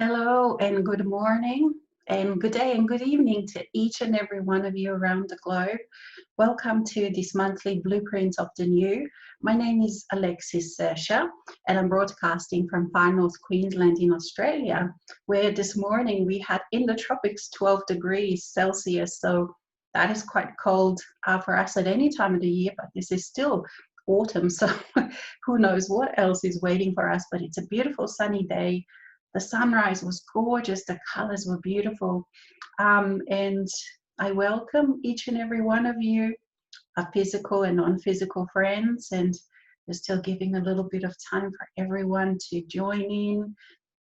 Hello and good morning and good day and good evening to each and every one of you around the globe. Welcome to this monthly Blueprint of the New. My name is Alexis Sersha and I'm broadcasting from far north Queensland in Australia, where this morning we had in the tropics 12 degrees Celsius. So that is quite cold for us at any time of the year, but this is still autumn. So who knows what else is waiting for us, but it's a beautiful sunny day. The sunrise was gorgeous, the colors were beautiful. And I welcome each and every one of you, our physical and non-physical friends, and we're still giving a little bit of time for everyone to join in,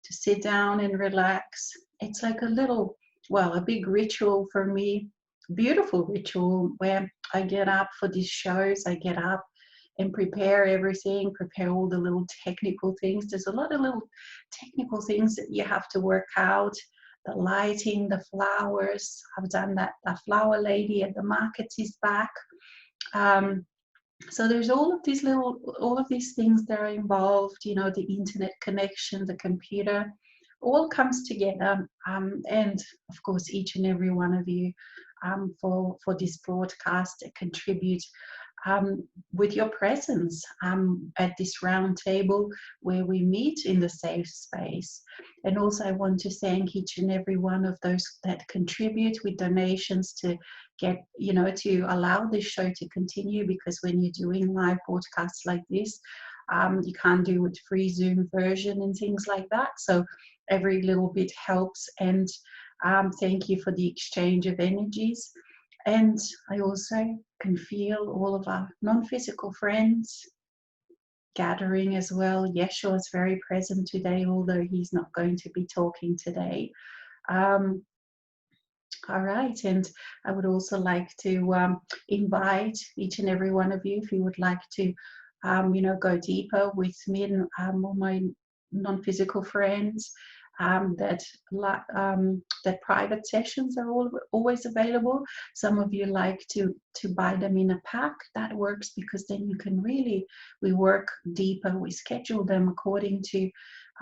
to sit down and relax. It's like a little, well, a big ritual for me, beautiful ritual where I get up for these shows. I get up and prepare everything, prepare all the little technical things. There's a lot of little technical things that you have to work out. The lighting, the flowers. I've done that. The flower lady at the market is back. Um, so there's all of these things that are involved, the internet connection, the computer, all comes together. And of course, each and every one of you for this broadcast that contribute with your presence at this round table where we meet in the safe space. And also I want to thank each and every one of those that contribute with donations to get, to allow this show to continue, because when you're doing live broadcasts like this, you can't do it free Zoom version and things like that. So every little bit helps. And thank you for the exchange of energies. And I also can feel all of our non-physical friends gathering as well. Yeshua is very present today, although he's not going to be talking today. All right, and I would also like to invite each and every one of you, if you would like to, go deeper with me and all my non-physical friends. That private sessions are always available. Some of you like to buy them in a pack. That works because then you can we work deeper. We schedule them according to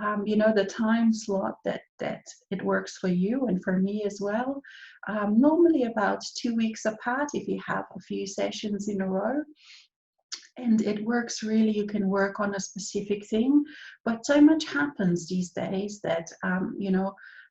the time slot that it works for you and for me as well. Normally about 2 weeks apart if you have a few sessions in a row. And it works really, you can work on a specific thing, but so much happens these days that,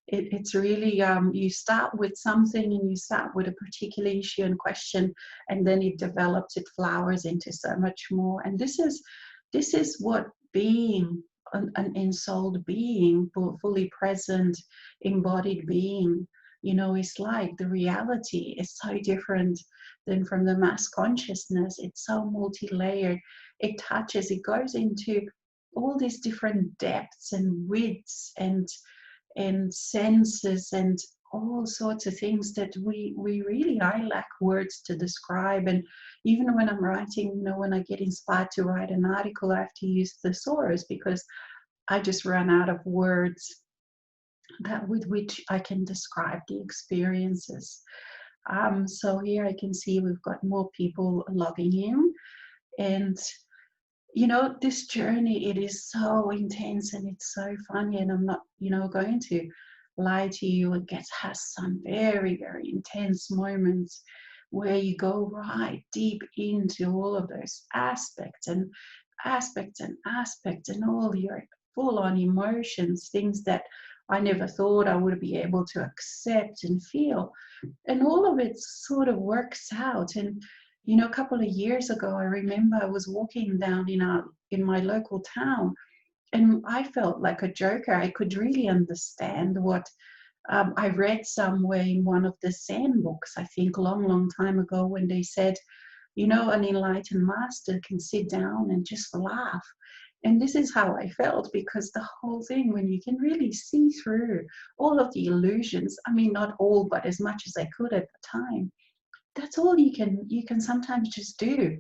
it's really, you start with something and you start with a particular issue and question, and then it develops, it flowers into so much more. And this is what being an ensouled being, fully present, embodied being, is like. The reality is so different than from the mass consciousness. It's so multi-layered. It touches, it goes into all these different depths and widths and senses and all sorts of things that I lack words to describe. And even when I'm writing, when I get inspired to write an article, I have to use thesaurus because I just run out of words with which I can describe the experiences. So here I can see we've got more people logging in, and this journey, it is so intense and it's so funny, and I'm not going to lie to you. It has some very, very intense moments where you go right deep into all of those aspects and all your full-on emotions, things that I never thought I would be able to accept and feel. And all of it sort of works out. And a couple of years ago, I remember I was walking down in my local town, and I felt like a joker. I could really understand what I read somewhere in one of the Zen books, I think long time ago, when they said, an enlightened master can sit down and just laugh. And this is how I felt, because the whole thing, when you can really see through all of the illusions, I mean, not all, but as much as I could at the time, that's all you can sometimes just do.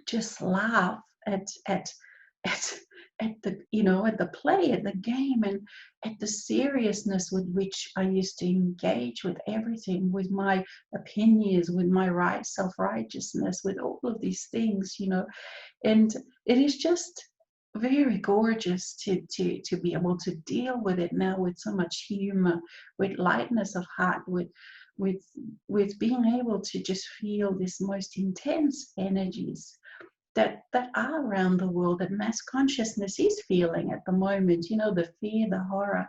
Just laugh at at the at the play, at the game, and at the seriousness with which I used to engage with everything, with my opinions, with my self-righteousness, with all of these things, and it is just very gorgeous to be able to deal with it now with so much humor, with lightness of heart, with with being able to just feel this most intense energies that are around the world, that mass consciousness is feeling at the moment, you know, the fear, the horror,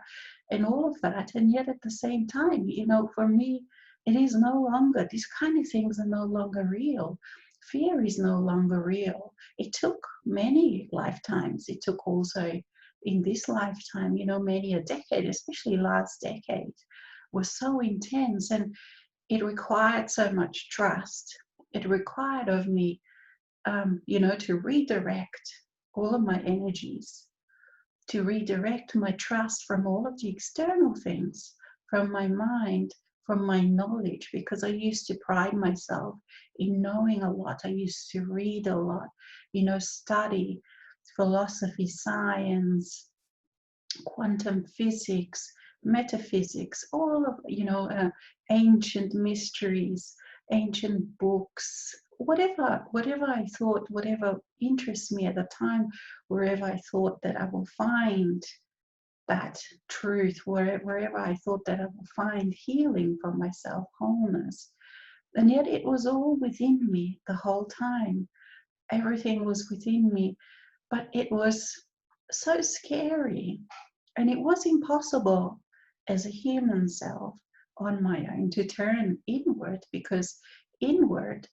and all of that. And yet at the same time, you know, for me, it is no longer, these kind of things are no longer real. Fear is no longer real. It took many lifetimes. It took also in this lifetime, you know, many a decade, especially last decade, was so intense, and it required so much trust. It required of me, you know, to redirect all of my energies, to redirect my trust from all of the external things, from my mind, from my knowledge, because I used to pride myself in knowing a lot. I used to read a lot, you know, study philosophy, science, quantum physics, metaphysics, all of, you know, ancient mysteries, ancient books, whatever I thought, whatever interests me at the time, wherever I thought that I will find that truth, wherever I thought that I will find healing for myself, wholeness. And yet it was all within me the whole time. Everything was within me, but it was so scary, and it was impossible as a human self on my own to turn inward, because inward,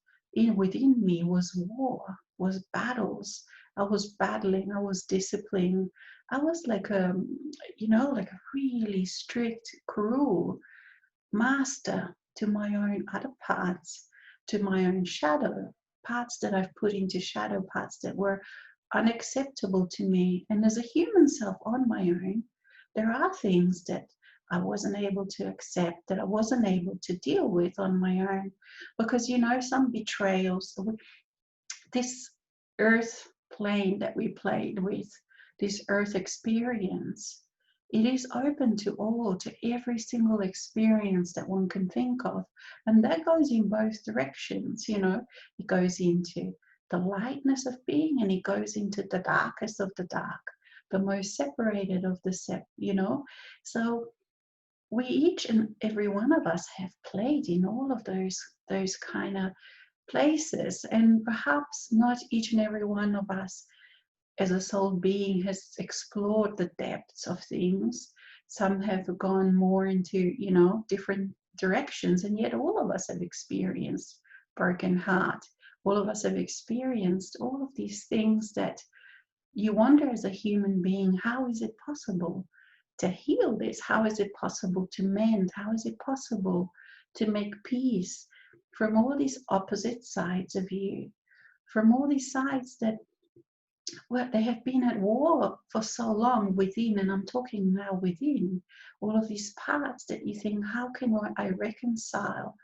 within me was war, was battles. I was battling, I was disciplining. I was like a, you know, like a really strict, cruel master to my own other parts, to my own shadow, parts that I've put into shadow, parts that were unacceptable to me. And as a human self on my own, there are things that I wasn't able to accept, that I wasn't able to deal with on my own, because, you know, some betrayals, this earth plane that we played with, this earth experience, it is open to all, to every single experience that one can think of. And that goes in both directions, you know. It goes into the lightness of being, and it goes into the darkest of the dark, the most separated of the you know. So we each and every one of us have played in all of those kind of places, and perhaps not each and every one of us as a soul being has explored the depths of things. Some have gone more into, you know, different directions, and yet all of us have experienced broken heart. All of us have experienced all of these things that you wonder as a human being, how is it possible to heal this? How is it possible to mend? How is it possible to make peace from all these opposite sides of you, from all these sides that, well, they have been at war for so long within, and I'm talking now within, all of these parts that you think, how can I reconcile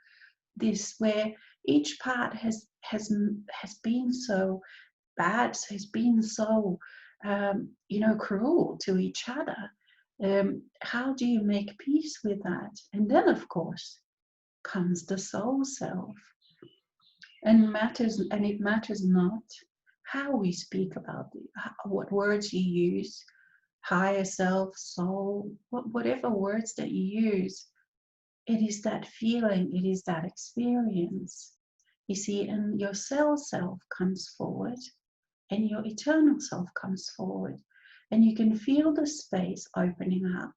this, where each part has been so bad, has been so, you know, cruel to each other. How do you make peace with that? And then, of course, comes the soul self, and it matters not how we speak about it, what words you use, higher self, soul, whatever words that you use. It is that feeling, it is that experience. You see, and your soul self comes forward, and your eternal self comes forward, and you can feel the space opening up,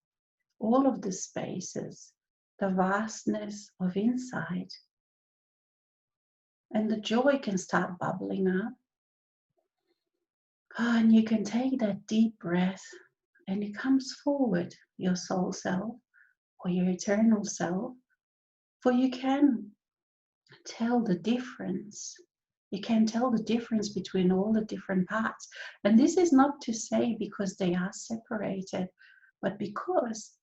all of the spaces, the vastness of inside, and the joy can start bubbling up. And you can take that deep breath, and it comes forward, your soul self or your eternal self, for you can tell the difference. You can tell the difference between all the different parts. And this is not to say because they are separated, but because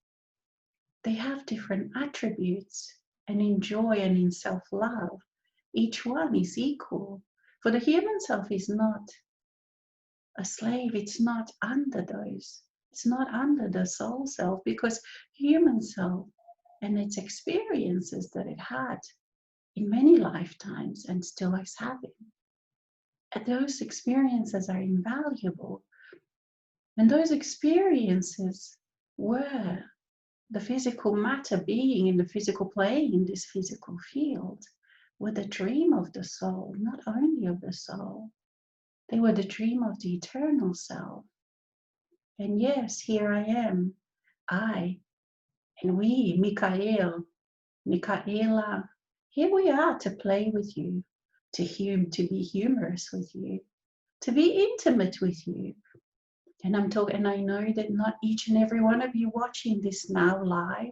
they have different attributes. And in joy and in self-love, each one is equal. For the human self is not a slave, it's not under those. It's not under the soul self, because human self and its experiences that it had in many lifetimes and still is having, those experiences are invaluable. And those experiences were the physical matter being in the physical plane, in this physical field, were the dream of the soul, not only of the soul. They were the dream of the eternal self. And yes, here I am, I, and we, Michaela, here we are to play with you, to be humorous with you, to be intimate with you. And and I know that not each and every one of you watching this now live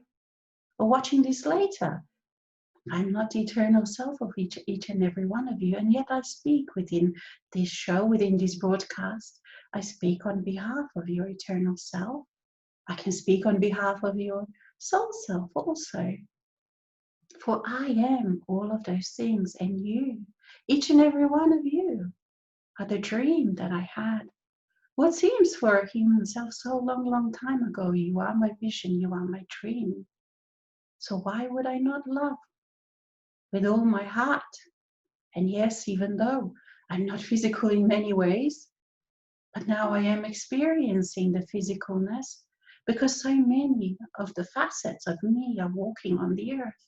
or watching this later. I'm not the eternal self of each and every one of you, and yet I speak within this show, within this broadcast. I speak on behalf of your eternal self. I can speak on behalf of your soul self also. For I am all of those things, and you, each and every one of you, are the dream that I had. What seems for a human self so long, long time ago, you are my vision, you are my dream. So why would I not love with all my heart? And yes, even though I'm not physical in many ways, but now I am experiencing the physicalness because so many of the facets of me are walking on the earth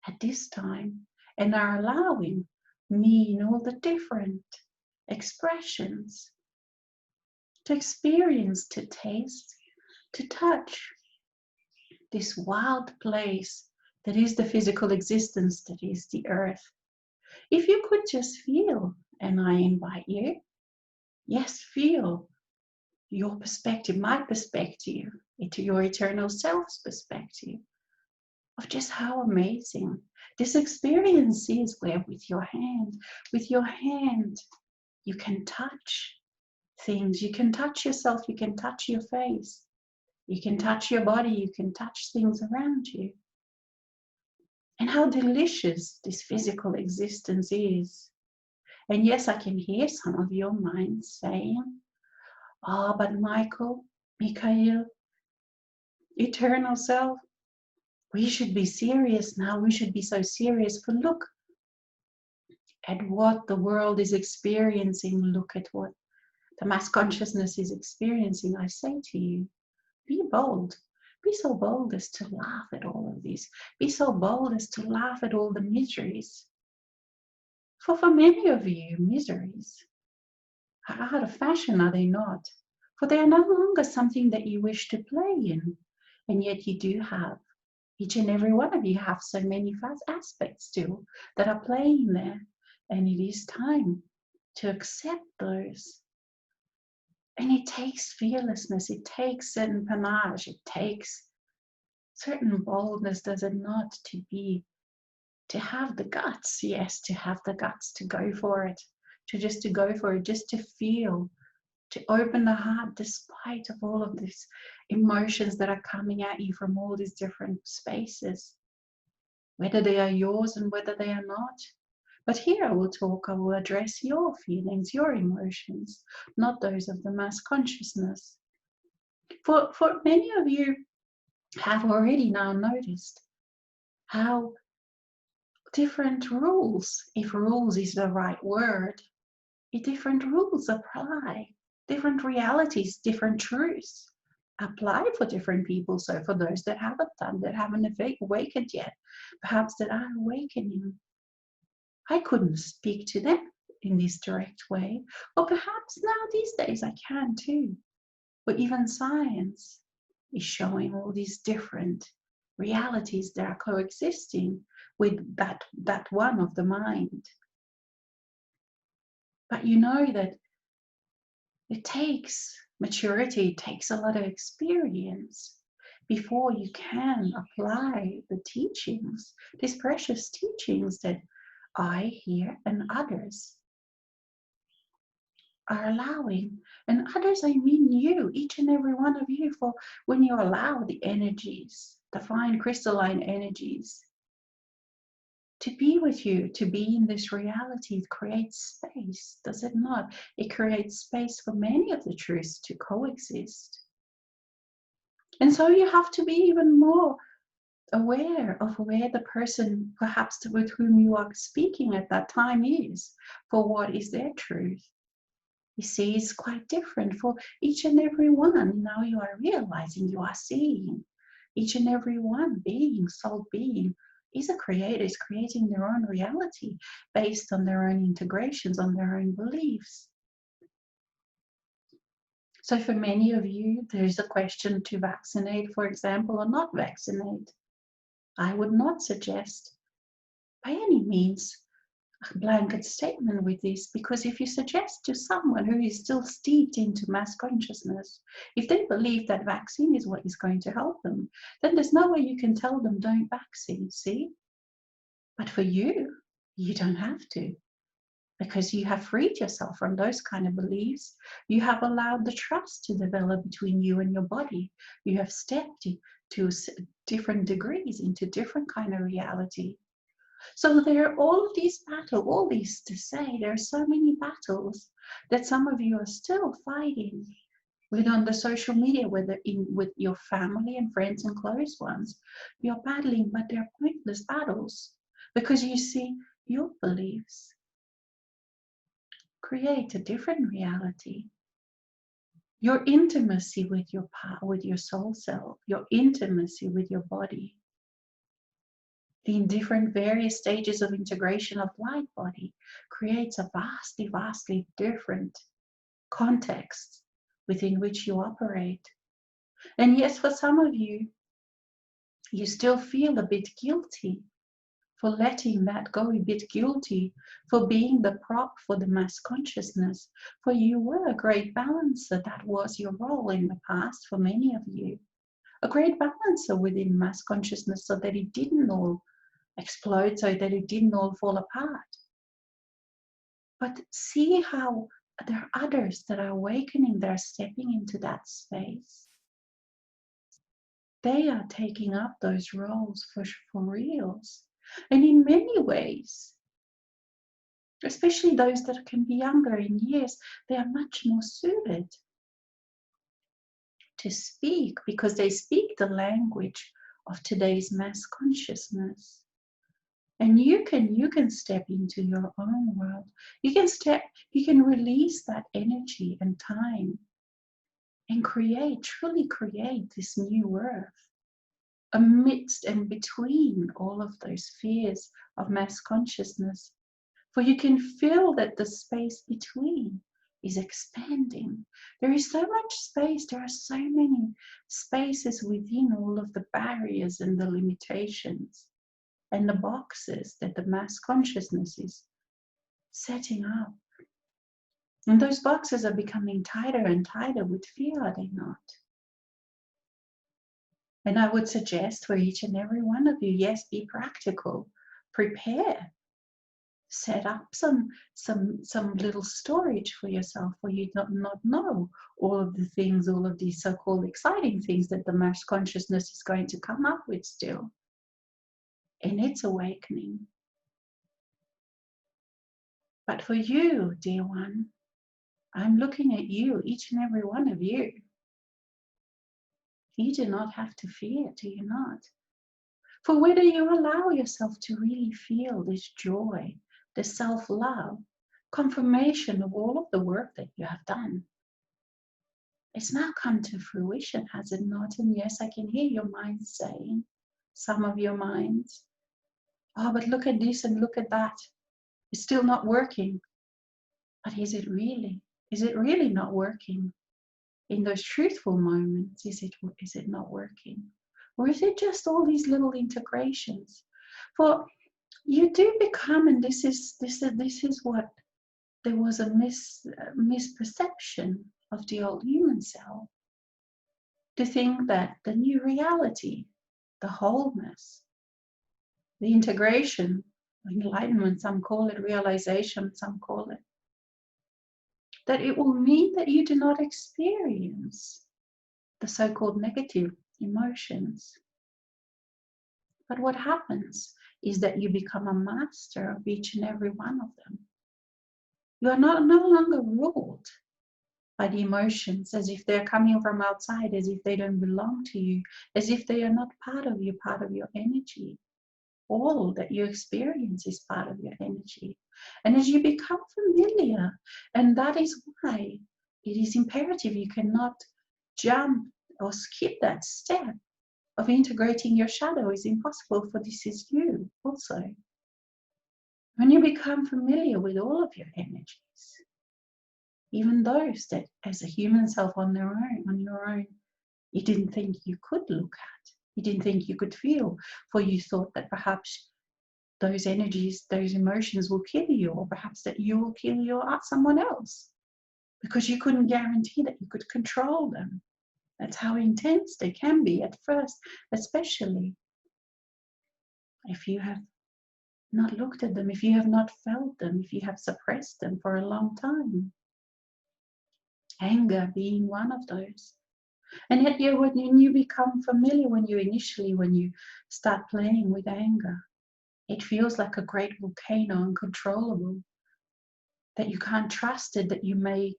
at this time and are allowing me in all the different expressions to experience, to taste, to touch this wild place that is the physical existence, that is the earth. If you could just feel, and I invite you, yes, feel your perspective, my perspective, into your eternal self's perspective of just how amazing this experience is, where with your hand, you can touch things, you can touch yourself, you can touch your face, you can touch your body, you can touch things around you. And how delicious this physical existence is. And yes, I can hear some of your minds saying, oh, but Michael, eternal self, we should be serious now. We should be so serious. But look at what the world is experiencing. Look at what the mass consciousness is experiencing. I say to you, be bold. Be so bold as to laugh at all of this. Be so bold as to laugh at all the miseries. For many of you, miseries are out of fashion, are they not? For they are no longer something that you wish to play in. And yet you do have, each and every one of you have so many aspects still that are playing there. And it is time to accept those. And it takes fearlessness, it takes certain panache, it takes certain boldness, does it not, to have the guts, yes, to have the guts to go for it, to go for it, just to feel, to open the heart despite of all of these emotions that are coming at you from all these different spaces, whether they are yours and whether they are not. But here I will address your feelings, your emotions, not those of the mass consciousness. For many of you have already now noticed how different rules, if rules is the right word, different rules apply, different realities, different truths apply for different people. So for those that haven't awakened yet, perhaps that are awakening, I couldn't speak to them in this direct way, or perhaps now these days I can too. But even science is showing all these different realities that are coexisting with that one of the mind. But you know that it takes maturity, it takes a lot of experience before you can apply the teachings, these precious teachings that I hear and others are allowing. And others, I mean you, each and every one of you, for when you allow the energies, the fine crystalline energies, to be with you, to be in this reality, it creates space, does it not? It creates space for many of the truths to coexist. And so you have to be even more aware of where the person perhaps with whom you are speaking at that time is, for what is their truth. You see, it's quite different for each and every one. Now you are realizing, you are seeing each and every one being, soul being, is a creator, is creating their own reality based on their own integrations, on their own beliefs. So for many of you, there's a question to vaccinate, for example, or not vaccinate. I would not suggest by any means a blanket statement with this, because if you suggest to someone who is still steeped into mass consciousness, if they believe that vaccine is what is going to help them, then there's no way you can tell them don't vaccine, see? But for you, you don't have to, because you have freed yourself from those kind of beliefs. You have allowed the trust to develop between you and your body. You have stepped to different degrees into different kind of reality. So there are all these battles, all these to say, there are so many battles that some of you are still fighting with on the social media, whether with your family and friends and close ones. You're battling, but they're pointless battles, because you see, your beliefs create a different reality. Your intimacy with your soul self, your intimacy with your body, the different various stages of integration of light body creates a vastly, vastly different context within which you operate. And yes, for some of you, you still feel a bit guilty for letting that go, a bit guilty for being the prop for the mass consciousness. For you were a great balancer. That was your role in the past for many of you. A great balancer within mass consciousness, so that it didn't all explode, so that it didn't all fall apart. But see how there are others that are awakening, they're stepping into that space. They are taking up those roles for reals. And in many ways, especially those that can be younger in years, they are much more suited to speak, because they speak the language of today's mass consciousness. And you can step into your own world. You can release that energy and time and truly create this new earth amidst and between all of those spheres of mass consciousness. For you can feel that the space between is expanding. There is so much space. There are so many spaces within all of the barriers and the limitations and the boxes that the mass consciousness is setting up. And those boxes are becoming tighter and tighter with fear, are they not? And I would suggest for each and every one of you, yes, be practical, prepare, set up some little storage for yourself, for you not know all of the things, all of these so-called exciting things that the mass consciousness is going to come up with still in its awakening. But for you, dear one, I'm looking at you, each and every one of you. You do not have to fear, do you not? For whether you allow yourself to really feel this joy, this self-love, confirmation of all of the work that you have done, it's now come to fruition, has it not? And yes, I can hear your mind saying, some of your minds, oh, but look at this and look at that. It's still not working. But is it really? Is it really not working? In those truthful moments, is it not working? Or is it just all these little integrations? For you do become, and this is what there was a misperception of the old human self, to think that the new reality, the wholeness, the integration, enlightenment, some call it realization, some call it, that it will mean that you do not experience the so-called negative emotions. But what happens is that you become a master of each and every one of them. You are no longer ruled by the emotions as if they're coming from outside, as if they don't belong to you, as if they are not part of you, part of your energy. All that you experience is part of your energy. And as you become familiar, and that is why it is imperative you cannot jump or skip that step of integrating your shadow. Is impossible, for this is you also. When you become familiar with all of your energies, even those that as a human self on your own, you didn't think you could look at, you didn't think you could feel, for you thought that perhaps those energies, those emotions will kill you, or perhaps that you will kill someone else, because you couldn't guarantee that you could control them. That's how intense they can be at first, especially if you have not looked at them, if you have not felt them, if you have suppressed them for a long time. Anger being one of those. And yet when you become familiar, when you start playing with anger, it feels like a great volcano, uncontrollable, that you can't trust it, that you may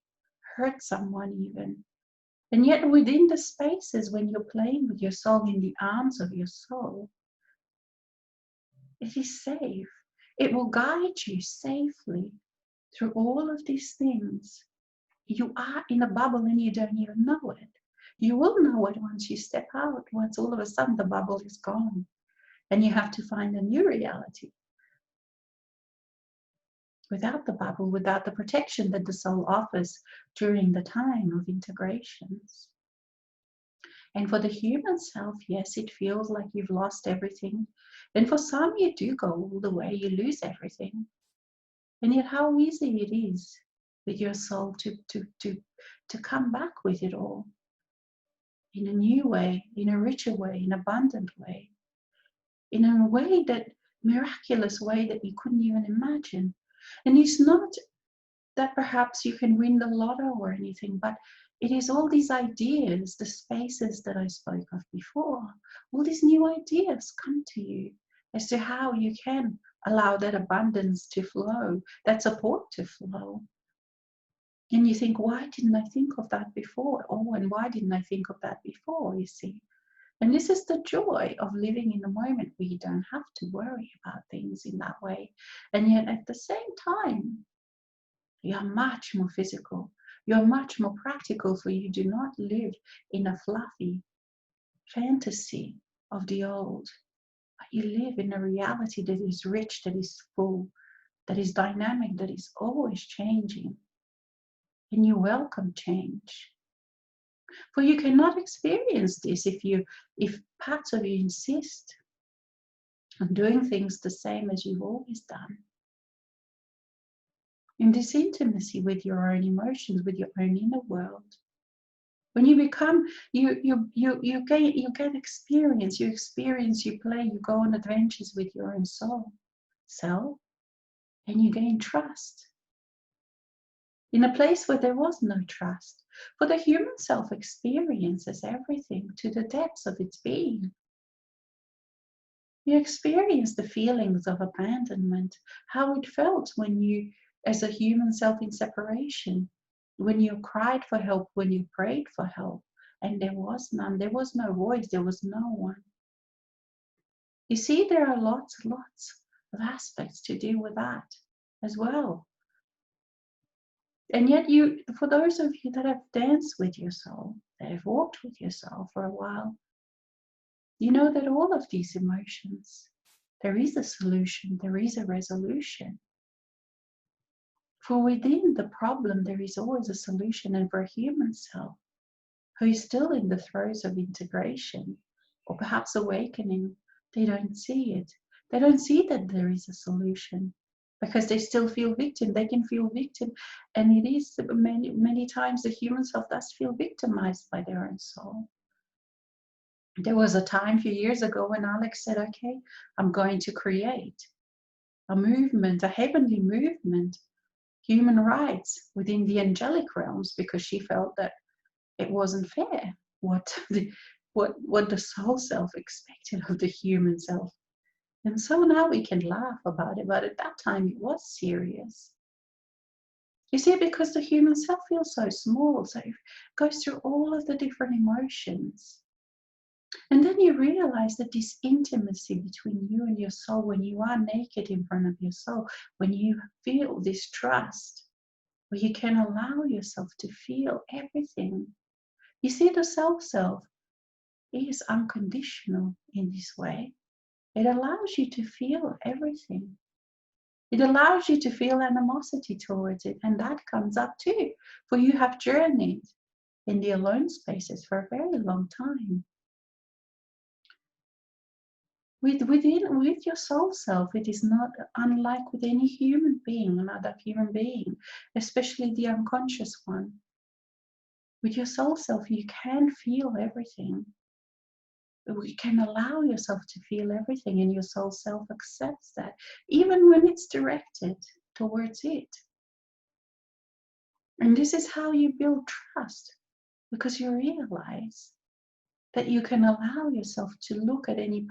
hurt someone even. And yet within the spaces when you're playing with your soul, in the arms of your soul, it is safe. It will guide you safely through all of these things. You are in a bubble and you don't even know it. You will know it once you step out, once all of a sudden the bubble is gone and you have to find a new reality. Without the bubble, without the protection that the soul offers during the time of integrations. And for the human self, yes, it feels like you've lost everything. And for some, you do go all the way, you lose everything. And yet how easy it is with your soul to come back with it all in a new way, in a richer way, in an abundant way, in a way that miraculous way that you couldn't even imagine. And it's not that perhaps you can win the lotto or anything, but it is all these ideas, the spaces that I spoke of before, all these new ideas come to you as to how you can allow that abundance to flow, that support to flow. And you think, why didn't I think of that before? Oh, and why didn't I think of that before, you see? And this is the joy of living in the moment, where you don't have to worry about things in that way. And yet at the same time, you're much more physical. You're much more practical, for you do not live in a fluffy fantasy of the old, but you live in a reality that is rich, that is full, that is dynamic, that is always changing. And you welcome change. For you cannot experience this if parts of you insist on doing things the same as you've always done. In this intimacy with your own emotions, with your own inner world, when you become, you get experience, you play, you go on adventures with your own soul, self, and you gain trust. In a place where there was no trust, for the human self experiences everything to the depths of its being. You experience the feelings of abandonment, how it felt when you, as a human self in separation, when you cried for help, when you prayed for help, and there was none, there was no voice, there was no one. You see, there are lots of aspects to deal with that as well. And yet for those of you that have danced with your soul, that have walked with your soul for a while, you know that all of these emotions, there is a solution, there is a resolution. For within the problem, there is always a solution. And for a human self who is still in the throes of integration or perhaps awakening, they don't see it. They don't see that there is a solution because they still feel victim. They can feel victim. And it is many times the human self does feel victimized by their own soul. There was a time a few years ago when Alex said, okay, I'm going to create a movement, a heavenly movement, human rights within the angelic realms, because she felt that it wasn't fair what the soul self expected of the human self. And so now we can laugh about it, but at that time it was serious. You see, because the human self feels so small, so it goes through all of the different emotions. And then you realize that this intimacy between you and your soul, when you are naked in front of your soul, when you feel this trust, where you can allow yourself to feel everything. You see, the self is unconditional in this way. It allows you to feel everything. It allows you to feel animosity towards it, and that comes up too, for you have journeyed in the alone spaces for a very long time. With your soul self, it is not unlike with any human being, another human being, especially the unconscious one. With your soul self, you can feel everything. You can allow yourself to feel everything, and your soul self accepts that, even when it's directed towards it. And this is how you build trust, because you realize that you can allow yourself to look at any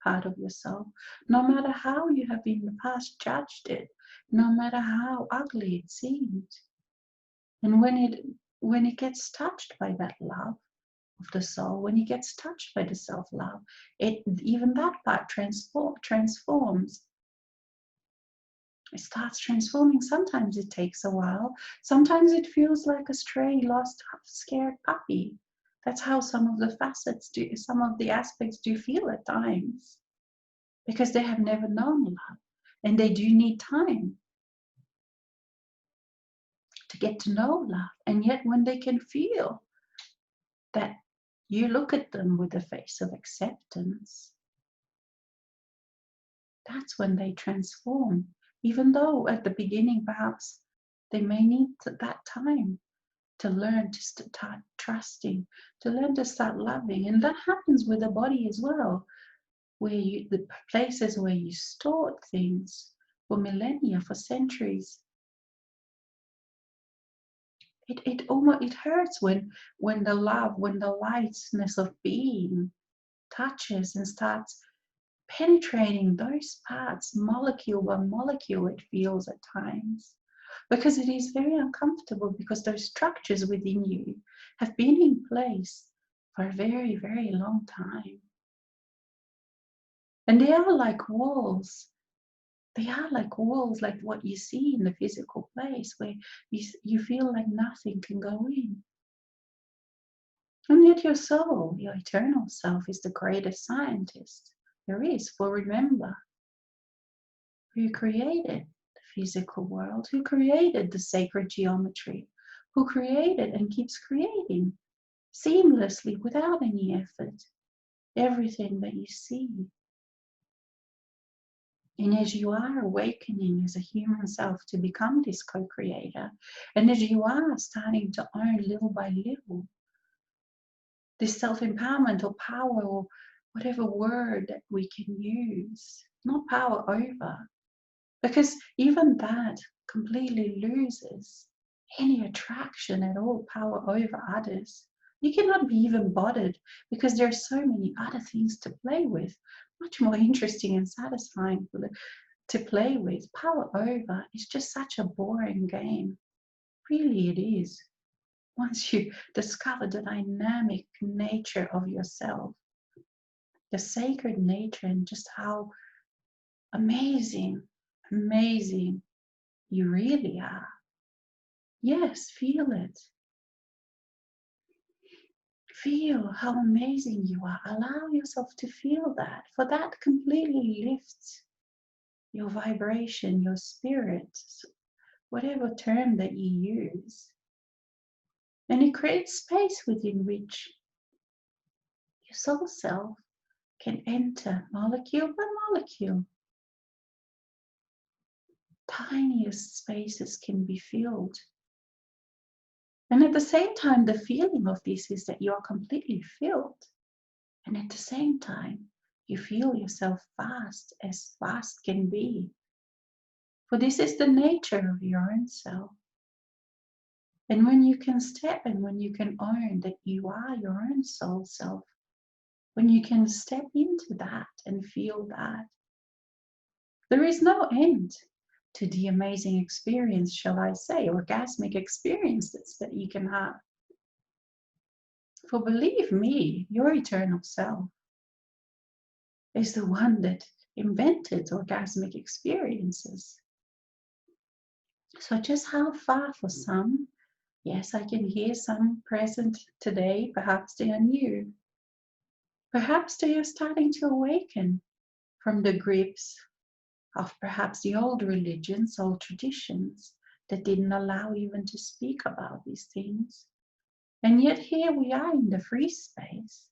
part of yourself, no matter how you have in the past judged it, no matter how ugly it seemed. And when it gets touched by that love of the soul, when it gets touched by the self-love, even that part transforms. It starts transforming. Sometimes it takes a while. Sometimes it feels like a stray, lost, scared puppy. That's how some of the facets do, some of the aspects do feel at times, because they have never known love, and they do need time to get to know love. And yet when they can feel that you look at them with a face of acceptance, that's when they transform, even though at the beginning perhaps they may need that time to learn to start trusting, to learn to start loving. And that happens with the body as well, where the places where you stored things for millennia, for centuries, it hurts when the love, when the lightness of being touches and starts penetrating those parts, molecule by molecule. It feels at times, because it is very uncomfortable, because those structures within you have been in place for a very, very long time. And they are like walls. They are like walls, like what you see in the physical place, where you feel like nothing can go in. And yet your soul, your eternal self, is the greatest scientist there is. For remember, who created the physical world, who created the sacred geometry, who created and keeps creating seamlessly without any effort everything that you see. And as you are awakening as a human self to become this co-creator, and as you are starting to own little by little this self-empowerment or power, or whatever word that we can use, not power over, because even that completely loses any attraction at all, power over others. You cannot be even bothered, because there are so many other things to play with, much more interesting and satisfying to play with. Power over is just such a boring game. Really, it is. Once you discover the dynamic nature of yourself, the sacred nature, and just how amazing, amazing you really are. Yes, feel it. Feel how amazing you are. Allow yourself to feel that, for that completely lifts your vibration, your spirit, whatever term that you use. And it creates space within which your soul self can enter molecule by molecule. Tiniest spaces can be filled. And at the same time, the feeling of this is that you are completely filled. And at the same time, you feel yourself vast as vast can be. For this is the nature of your own self. And when you can step, and when you can own that you are your own soul self, when you can step into that and feel that, there is no end to the amazing experience, shall I say, orgasmic experiences that you can have. For believe me, your eternal self is the one that invented orgasmic experiences. So just how far for some, yes, I can hear some present today, perhaps they are new. Perhaps they are starting to awaken from the grips of perhaps the old religions, old traditions that didn't allow even to speak about these things. And yet here we are in the free space.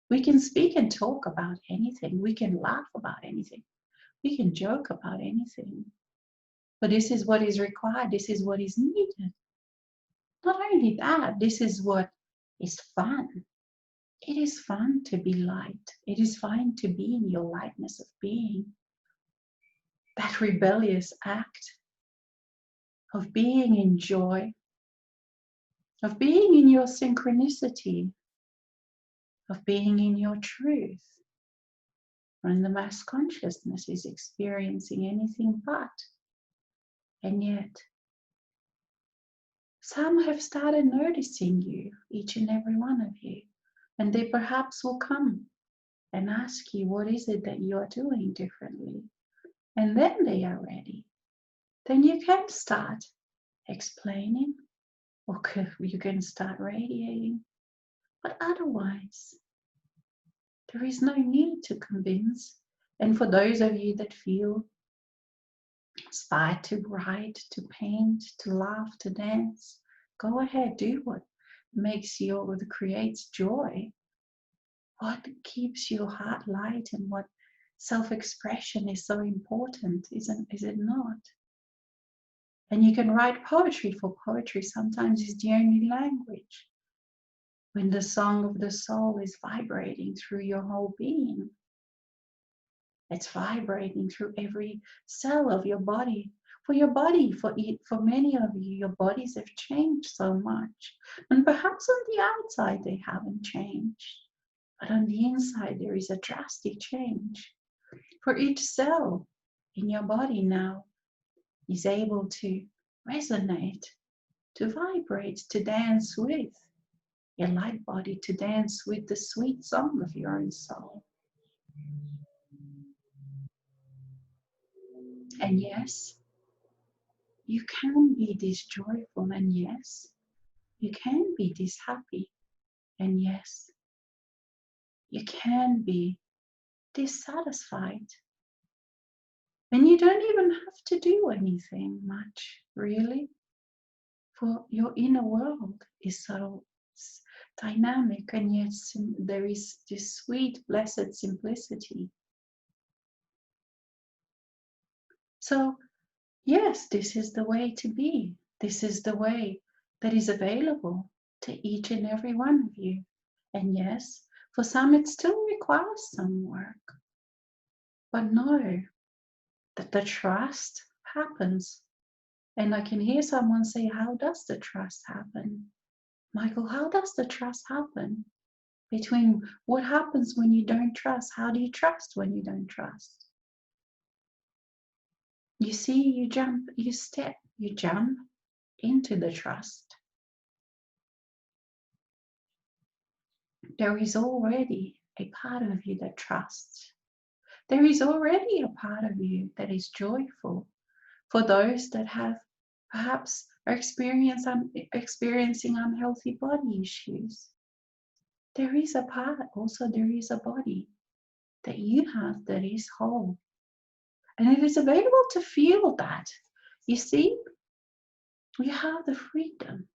We can speak and talk about anything. We can laugh about anything. We can joke about anything. But this is what is required. This is what is needed. Not only that, this is what is fun. It is fun to be light. It is fun to be in your lightness of being. That rebellious act of being in joy, of being in your synchronicity, of being in your truth. When the mass consciousness is experiencing anything but. And yet, some have started noticing you, each and every one of you. And they perhaps will come and ask you, what is it that you are doing differently? And then they are ready. Then you can start explaining, or you can start radiating. But otherwise, there is no need to convince. And for those of you that feel inspired to write, to paint, to laugh, to dance, go ahead, do what makes you, what creates joy, what keeps your heart light, and what self-expression is so important, is it not? And you can write poetry, for poetry sometimes is the only language. When the song of the soul is vibrating through your whole being, it's vibrating through every cell of your body. For your body, for many of you, your bodies have changed so much. And perhaps on the outside they haven't changed. But on the inside there is a drastic change. For each cell in your body now is able to resonate, to vibrate, to dance with your light body, to dance with the sweet song of your own soul. And yes, you can be this joyful, and yes, you can be this happy, and yes, you can be dissatisfied. And you don't even have to do anything much, really, for your inner world is so dynamic, and yet there is this sweet, blessed simplicity. So, yes, this is the way to be. This is the way that is available to each and every one of you. And yes, for some it still requires some work. But know that the trust happens. And I can hear someone say, how does the trust happen? Michael, how does the trust happen? Between what happens when you don't trust? How do you trust when you don't trust? You see, you jump into the trust. There is already a part of you that trusts. There is already a part of you that is joyful. For those that have perhaps are experiencing unhealthy body issues, there is a part, also there is a body that you have that is whole. And it is available to feel that. You see, you have the freedom.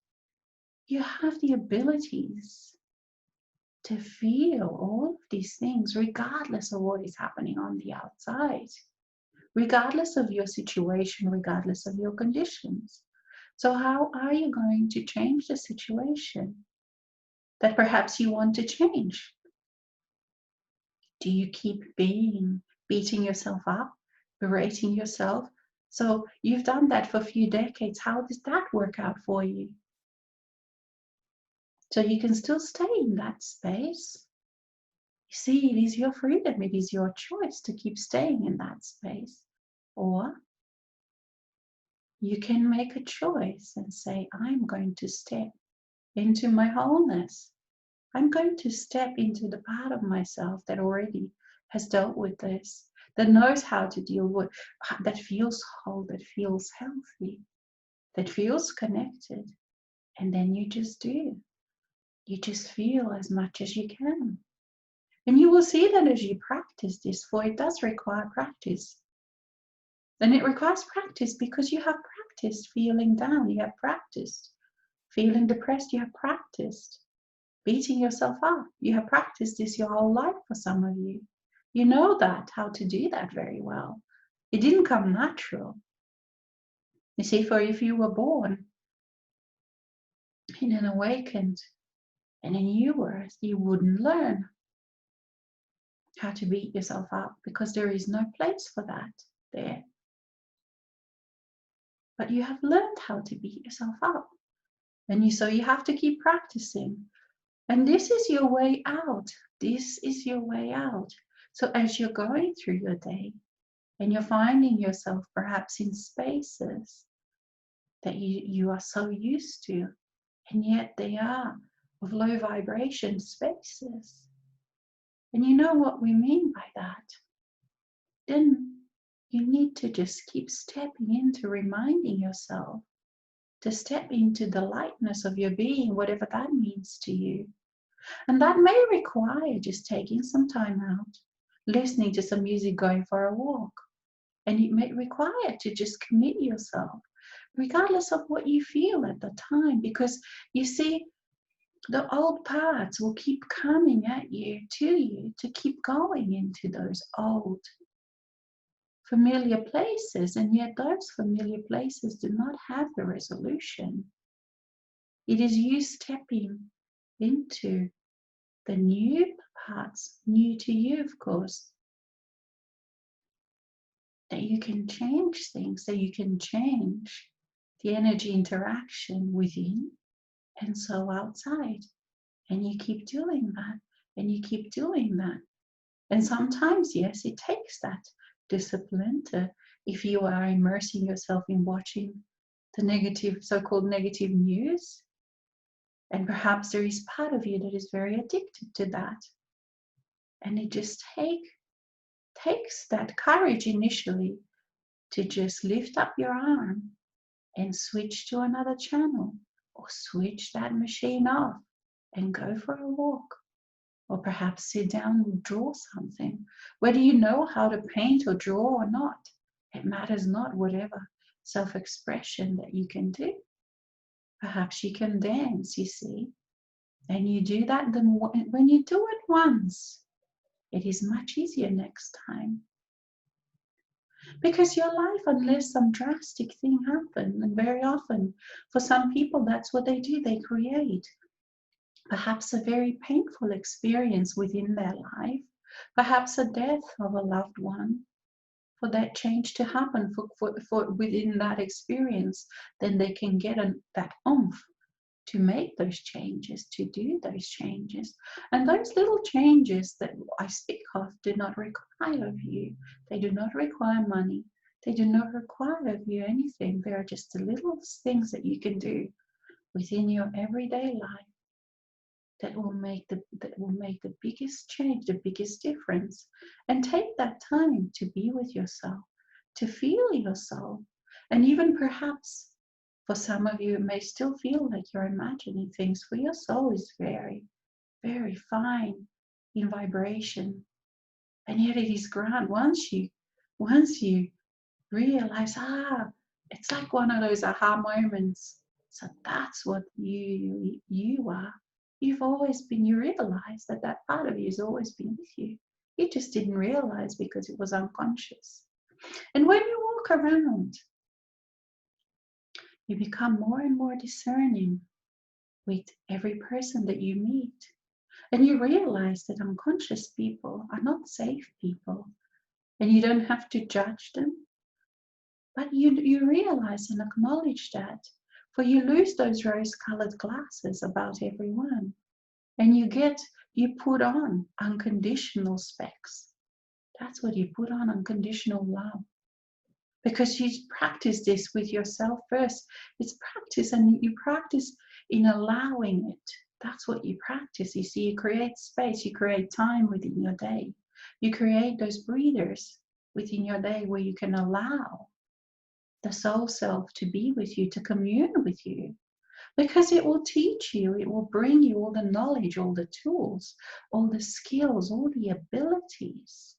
You have the abilities to feel all of these things regardless of what is happening on the outside, regardless of your situation, regardless of your conditions. So how are you going to change the situation that perhaps you want to change? Do you keep beating yourself up, berating yourself? So you've done that for a few decades. How does that work out for you? So you can still stay in that space. You see, it is your freedom, it is your choice to keep staying in that space. Or you can make a choice and say, I'm going to step into my wholeness. I'm going to step into the part of myself that already has dealt with this, that knows how to deal with, that feels whole, that feels healthy, that feels connected. And then you just do. You just feel as much as you can. And you will see that as you practice this, for it does require practice. And it requires practice because you have practiced feeling down, you have practiced feeling depressed, you have practiced beating yourself up. You have practiced this your whole life for some of you. You know that, how to do that very well. It didn't come natural. You see, for if you were born in an awakened and a new earth, you wouldn't learn how to beat yourself up because there is no place for that there. But you have learned how to beat yourself up. And so you have to keep practicing. And this is your way out. This is your way out. So as you're going through your day and you're finding yourself perhaps in spaces that you are so used to, and yet they are of low vibration spaces. And you know what we mean by that. Then you need to just keep stepping into reminding yourself to step into the lightness of your being, whatever that means to you. And that may require just taking some time out, listening to some music, going for a walk. And it may require to just commit yourself, regardless of what you feel at the time, because you see, the old parts will keep coming at you, to keep going into those old familiar places, and yet those familiar places do not have the resolution. It is you stepping into the new parts, new to you, of course, that you can change things, that you can change the energy interaction within and so outside. And you keep doing that, and you keep doing that. And sometimes, yes, it takes that discipline to, if you are immersing yourself in watching the negative, so-called negative news, and perhaps there is part of you that is very addicted to that. And it just takes that courage initially to just lift up your arm and switch to another channel, or switch that machine off and go for a walk, or perhaps sit down and draw something. Whether you know how to paint or draw or not, it matters not. Whatever self-expression that you can do. Perhaps you can dance, you see, and you do that. Then when you do it once, it is much easier next time. Because your life, unless some drastic thing happens, and very often for some people that's what they do, they create perhaps a very painful experience within their life, perhaps a death of a loved one, for that change to happen for within that experience, then they can get that oomph to make those changes, to do those changes. And those little changes that I speak of do not require of you. They do not require money. They do not require of you anything. They are just the little things that you can do within your everyday life that will make the biggest change, the biggest difference. And take that time to be with yourself, to feel yourself. And even perhaps for some of you, it may still feel like you're imagining things, for your soul is very, very fine in vibration. And yet it is grand once you realize, it's like one of those aha moments. So that's what you are. You've always been, you realize that part of you has always been with you. You just didn't realize because it was unconscious. And when you walk around, you become more and more discerning with every person that you meet. And you realize that unconscious people are not safe people. And you don't have to judge them. But you realize and acknowledge that. For you lose those rose-colored glasses about everyone. And you put on unconditional specs. That's what you put on, unconditional love. Because you practice this with yourself first. It's practice, and you practice in allowing it. That's what you practice. You see, you create space, you create time within your day. You create those breathers within your day where you can allow the soul self to be with you, to commune with you. Because it will teach you, it will bring you all the knowledge, all the tools, all the skills, all the abilities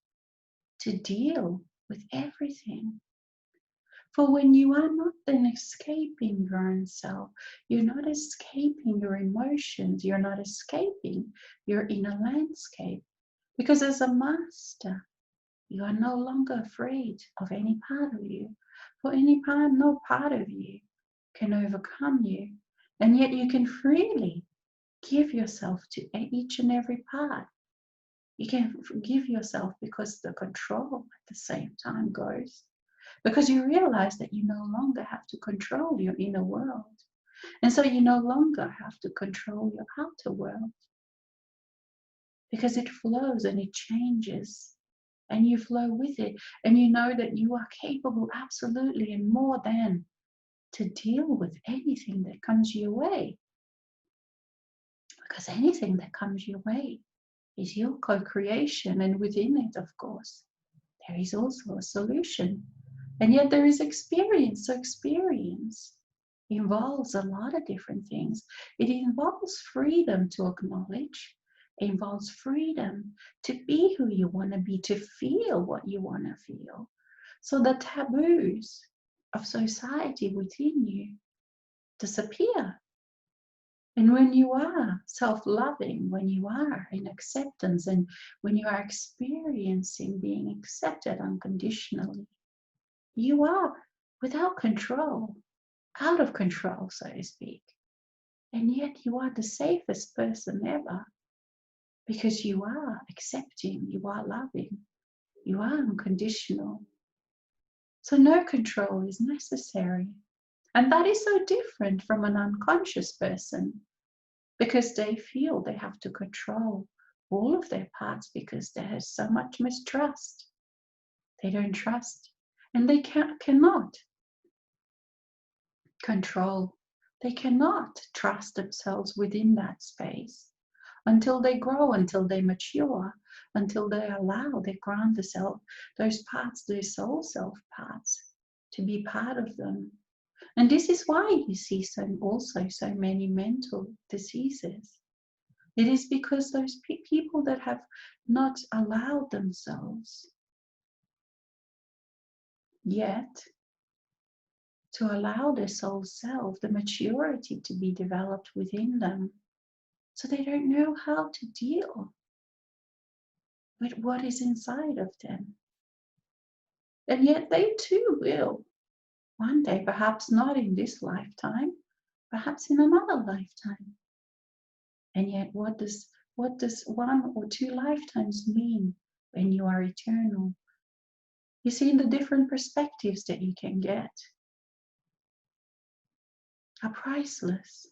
to deal with everything. For when you are not then escaping your own self, you're not escaping your emotions, you're not escaping your inner landscape. Because as a master, you are no longer afraid of any part of you. For no part of you can overcome you. And yet you can freely give yourself to each and every part. You can give yourself because the control at the same time goes. Because you realize that you no longer have to control your inner world. And so you no longer have to control your outer world. Because it flows and it changes. And you flow with it. And you know that you are capable absolutely and more than to deal with anything that comes your way. Because anything that comes your way is your co-creation, and within it, of course, there is also a solution. And yet there is experience. So experience involves a lot of different things. It involves freedom to acknowledge. It involves freedom to be who you want to be, to feel what you want to feel. So the taboos of society within you disappear. And when you are self-loving, when you are in acceptance, and when you are experiencing being accepted unconditionally, you are without control, out of control, so to speak. And yet you are the safest person ever because you are accepting, you are loving, you are unconditional. So no control is necessary. And that is so different from an unconscious person because they feel they have to control all of their parts because there is so much mistrust. They don't trust and they cannot control. They cannot trust themselves within that space until they grow, until they mature, until they allow, they grant those parts, those soul self parts, to be part of them. And this is why you see so many mental diseases. It is because those people that have not allowed themselves yet to allow their soul self, the maturity to be developed within them. So they don't know how to deal with what is inside of them. And yet they too will one day, perhaps not in this lifetime, perhaps in another lifetime. And yet what does 1 or 2 lifetimes mean when you are eternal? You see, the different perspectives that you can get are priceless.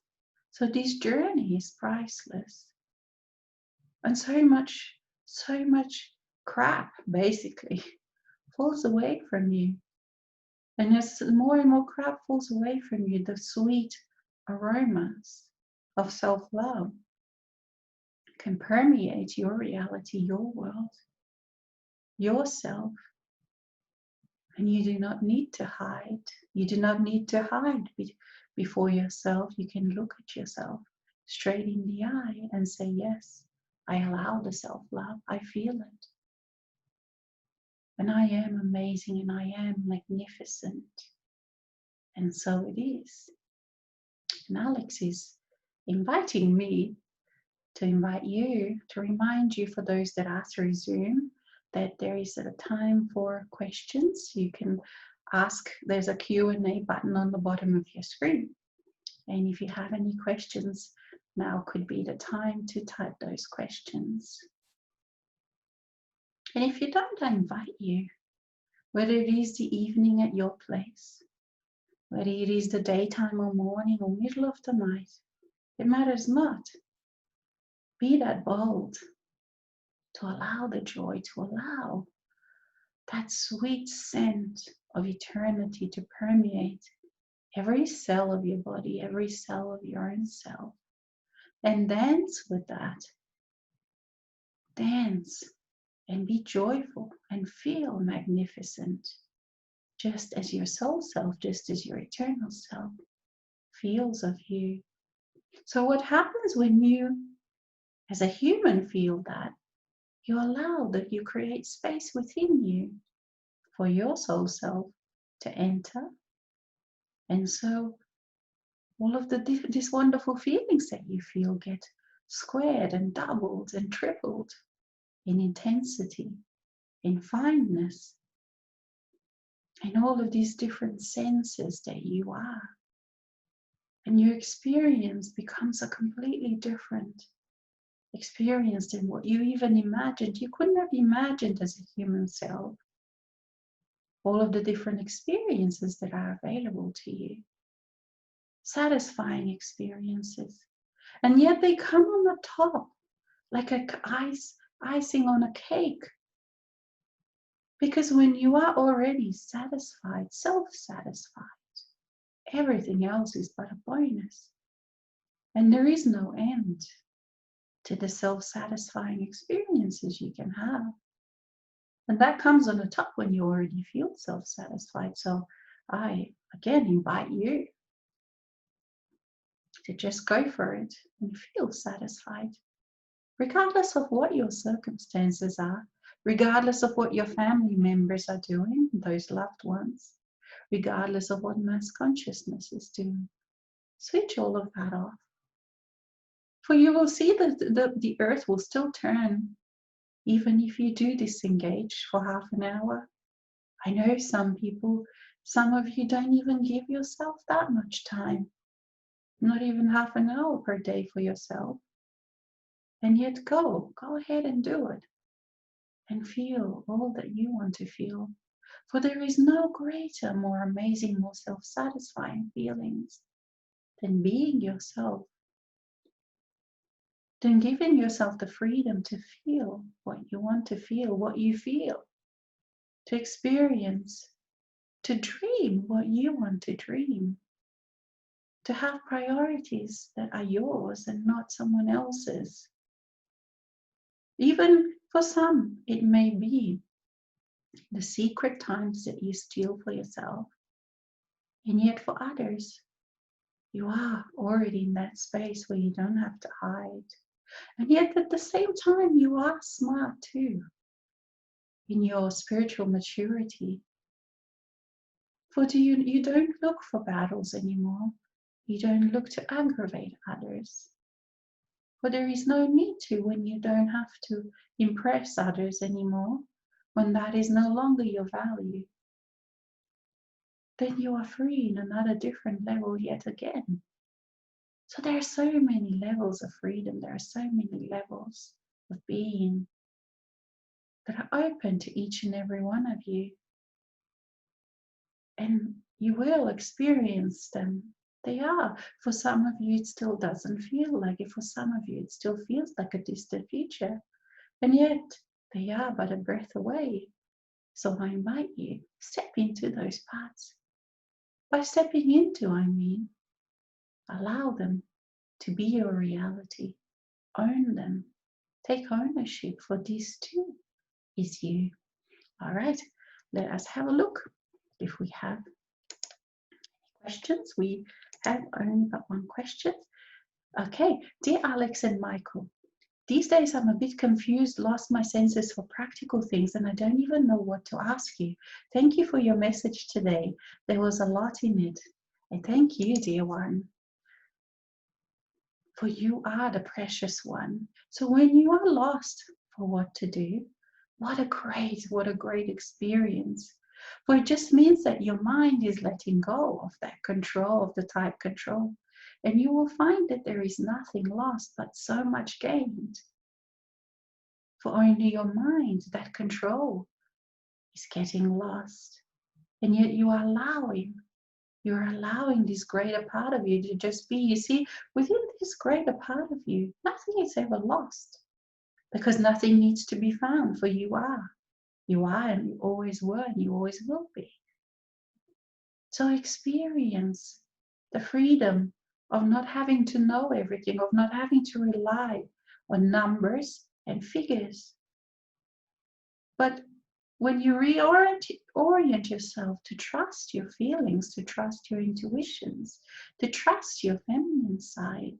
So this journey is priceless. And so much crap basically falls away from you. And as more and more crap falls away from you, the sweet aromas of self-love can permeate your reality, your world, yourself. And you do not need to hide. You do not need to hide before yourself. You can look at yourself straight in the eye and say, yes, I allow the self-love. I feel it. And I am amazing and I am magnificent. And so it is. And Alex is inviting me to invite you, to remind you, for those that are through Zoom, that there is a time for questions. You can ask, there's a Q&A button on the bottom of your screen. And if you have any questions, now could be the time to type those questions. And if you don't, I invite you, whether it is the evening at your place, whether it is the daytime or morning or middle of the night, it matters not. Be that bold to allow the joy, to allow that sweet scent of eternity to permeate every cell of your body, every cell of your own self. and dance with that. Dance and be joyful and feel magnificent, just as your soul self, just as your eternal self feels of you. So what happens when you, as a human, feel that? You allow that you create space within you for your soul self to enter. And so all of these wonderful feelings that you feel get squared and doubled and tripled in intensity, in fineness, in all of these different senses that you are. And your experience becomes a completely different experience than what you even imagined. You couldn't have imagined as a human self all of the different experiences that are available to you. Satisfying experiences. And yet they come on the top like icing on a cake. Because when you are already satisfied, self-satisfied, everything else is but a bonus. And there is no end to the self-satisfying experiences you can have. And that comes on the top when you already feel self-satisfied. So I, again, invite you to just go for it and feel satisfied, regardless of what your circumstances are, regardless of what your family members are doing, those loved ones, regardless of what mass consciousness is doing. Switch all of that off. For you will see that the earth will still turn, even if you do disengage for half an hour. I know some people, some of you don't even give yourself that much time, not even half an hour per day for yourself. And yet go ahead and do it. And feel all that you want to feel. For there is no greater, more amazing, more self-satisfying feelings than being yourself, than giving yourself the freedom to feel what you want to feel, what you feel, to experience, to dream what you want to dream, to have priorities that are yours and not someone else's. Even for some, it may be the secret times that you steal for yourself. And yet for others, you are already in that space where you don't have to hide. And yet at the same time, you are smart too in your spiritual maturity. For you don't look for battles anymore. You don't look to aggravate others. For there is no need to when you don't have to impress others anymore, when that is no longer your value. Then you are free in another different level yet again. So there are so many levels of freedom. There are so many levels of being that are open to each and every one of you. And you will experience them. They are. For some of you, it still doesn't feel like it. For some of you, it still feels like a distant future. And yet, they are but a breath away. So I invite you, step into those paths. By stepping into, I mean, allow them to be your reality. Own them. Take ownership, for this too is you. All right, let us have a look if we have questions. We have only got one question. Okay, dear Alex and Michael, these days I'm a bit confused, lost my senses for practical things, and I don't even know what to ask you. Thank you for your message today. There was a lot in it. And thank you, dear one. For you are the precious one. So when you are lost for what to do, what a great experience. For it just means that your mind is letting go of that control, of the type control. And you will find that there is nothing lost, but so much gained. For only your mind, that control, is getting lost. And yet you are you're allowing this greater part of you to just be. You see, within this greater part of you, nothing is ever lost, because nothing needs to be found, for you are. You are, and you always were, and you always will be. So experience the freedom of not having to know everything, of not having to rely on numbers and figures. But when you orient yourself to trust your feelings, to trust your intuitions, to trust your feminine side,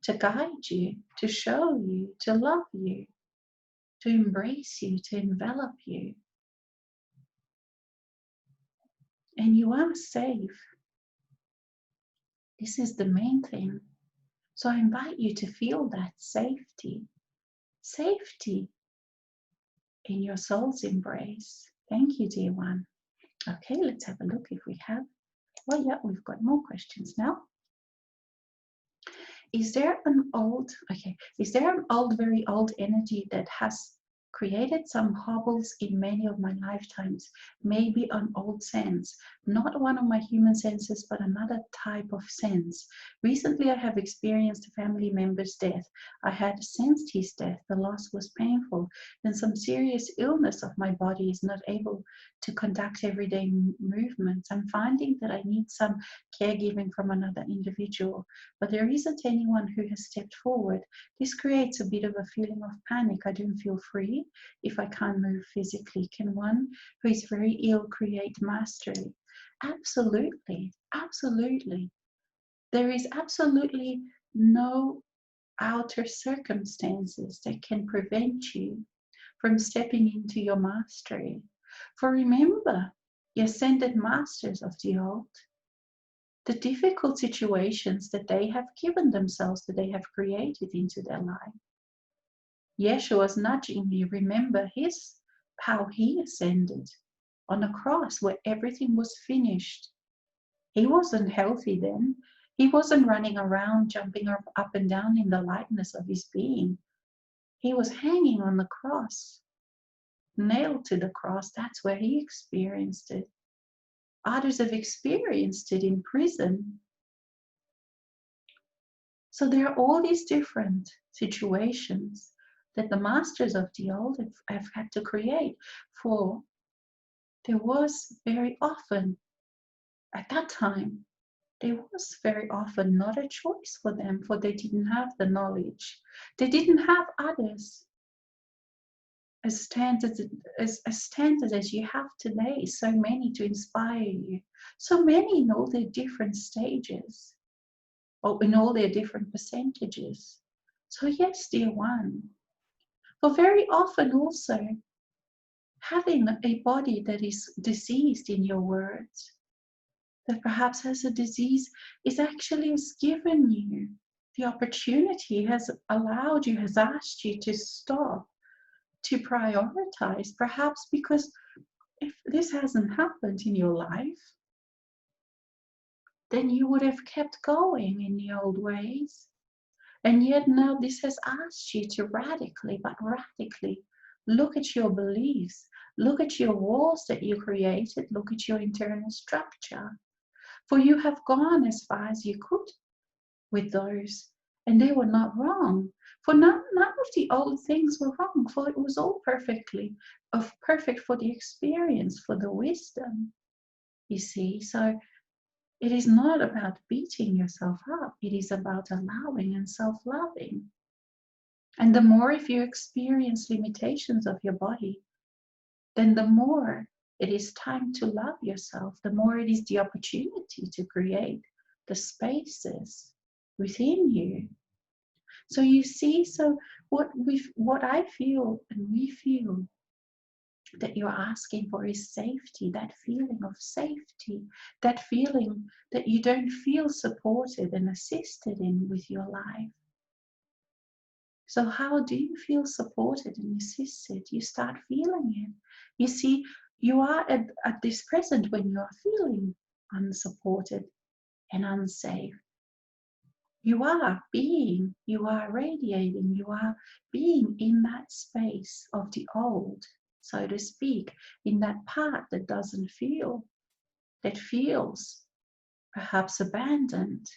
to guide you, to show you, to love you, to embrace you, to envelop you, and you are safe. This is the main thing. So I invite you to feel that safety. Safety in your soul's embrace. Thank you, dear one. Okay, let's have a look if we have. Well, yeah, we've got more questions now. Is there an old, very old energy that has created some hobbles in many of my lifetimes? Maybe an old sense, not one of my human senses, but another type of sense. Recently, I have experienced a family member's death. I had sensed his death. The loss was painful. Then some serious illness of my body is not able to conduct everyday movements. I'm finding that I need some caregiving from another individual, but there isn't anyone who has stepped forward. This creates a bit of a feeling of panic. I don't feel free if I can't move physically. Can one who is very ill create mastery? Absolutely, absolutely. There is absolutely no outer circumstances that can prevent you from stepping into your mastery. For remember, the ascended masters of the old, the difficult situations that they have given themselves, that they have created into their life. Yeshua's nudging me, remember how he ascended on a cross where everything was finished. He wasn't healthy then. He wasn't running around jumping up and down in the lightness of his being. He was hanging on the cross, nailed to the cross. That's where he experienced it. Others have experienced it in prison. So there are all these different situations that the masters of the old have had to create. For there was very often, at that time, there was very often not a choice for them, for they didn't have the knowledge. They didn't have others as standard as you have today, so many to inspire you, so many in all their different stages, or in all their different percentages. So yes, dear one, for very often also having a body that is diseased, in your words, that perhaps has a disease, is actually has given you the opportunity, has allowed you, has asked you to stop, to prioritize, perhaps because if this hasn't happened in your life, then you would have kept going in the old ways. And yet now this has asked you to radically look at your beliefs, look at your walls that you created, look at your internal structure. For you have gone as far as you could with those, and they were not wrong. For none of the old things were wrong, for it was all perfect for the experience, for the wisdom. You see, so it is not about beating yourself up, it is about allowing and self-loving. And the more if you experience limitations of your body, then the more it is time to love yourself, the more it is the opportunity to create the spaces within you. So you see, so what I feel and we feel that you're asking for is safety, that feeling of safety, that feeling that you don't feel supported and assisted in with your life. So how do you feel supported and assisted? You start feeling it. You see, you are at this present when you are feeling unsupported and unsafe. You are radiating, you are being in that space of the old, so to speak, in that part that doesn't feel, that feels perhaps abandoned.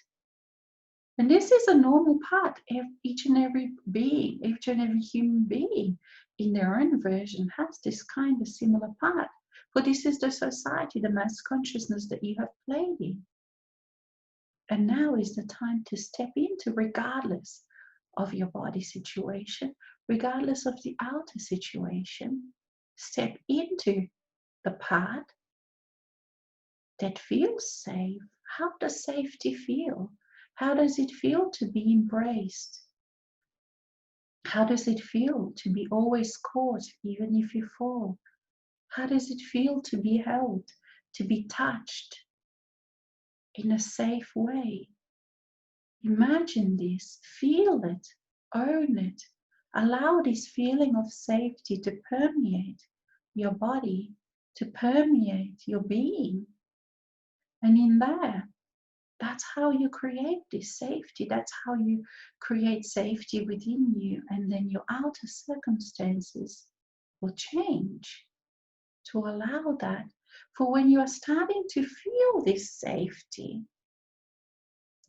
And this is a normal part. Each and every human being in their own version has this kind of similar part. For this is the society, the mass consciousness that you have played in. And now is the time to step into, regardless of your body situation, regardless of the outer situation, step into the part that feels safe. How does safety feel? How does it feel to be embraced? How does it feel to be always caught, even if you fall? How does it feel to be held, to be touched in a safe way? Imagine this, feel it, own it. Allow this feeling of safety to permeate your body, to permeate your being. And in there, that's how you create this safety. That's how you create safety within you. And then your outer circumstances will change to allow that. For when you are starting to feel this safety,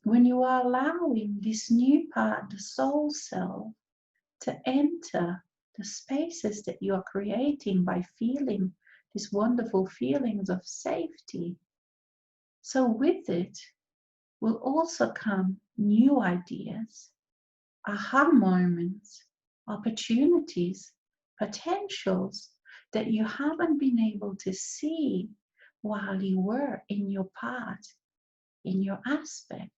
when you are allowing this new part, the soul self, to enter the spaces that you are creating by feeling these wonderful feelings of safety. So with it will also come new ideas, aha moments, opportunities, potentials that you haven't been able to see while you were in your part, in your aspect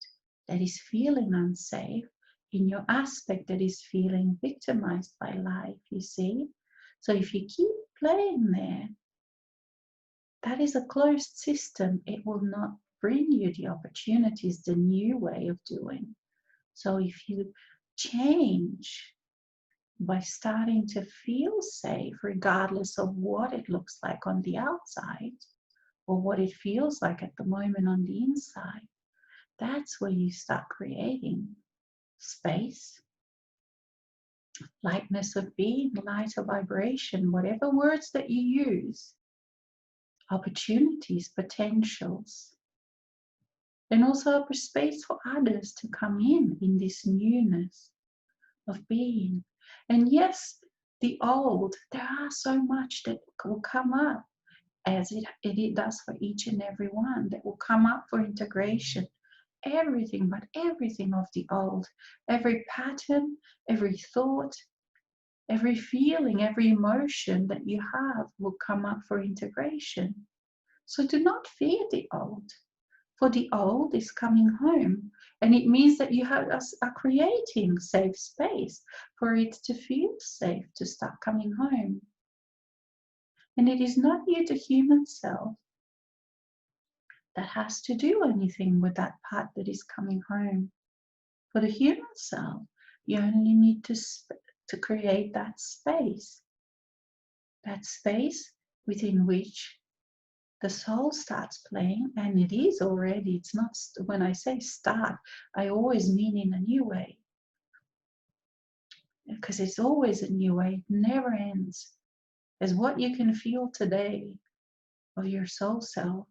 that is feeling unsafe, in your aspect that is feeling victimized by life, you see? So if you keep playing there, that is a closed system. It will not bring you the opportunities, the new way of doing. So if you change by starting to feel safe, regardless of what it looks like on the outside or what it feels like at the moment on the inside, that's where you start creating space, lightness of being, lighter vibration, whatever words that you use, opportunities, potentials, and also a space for others to come in this newness of being. And yes, the old, there are so much that will come up, as it does for each and every one, that will come up for integration. Everything, but everything of the old, every pattern, every thought, every feeling, every emotion that you have will come up for integration. So do not fear the old, for the old is coming home. And it means that you are creating safe space for it to feel safe to start coming home. And it is not you, the human self, that has to do anything with that part that is coming home. For the human self, you only need to create that space within which the soul starts playing, and it is already, it's not, when I say start, I always mean in a new way, because it's always a new way, it never ends. As what you can feel today of your soul self,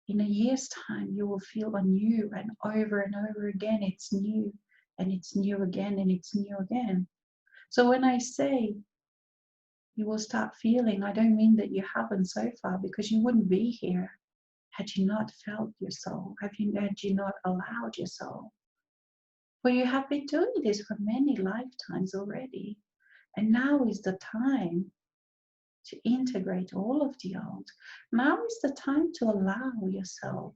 in a year's time, you will feel anew, and over again, it's new, and it's new again, and it's new again. So when I say you will start feeling, I don't mean that you haven't so far, because you wouldn't be here had you not felt your soul, had you not allowed your soul. For you have been doing this for many lifetimes already, and now is the time to integrate all of the old. Now is the time to allow yourself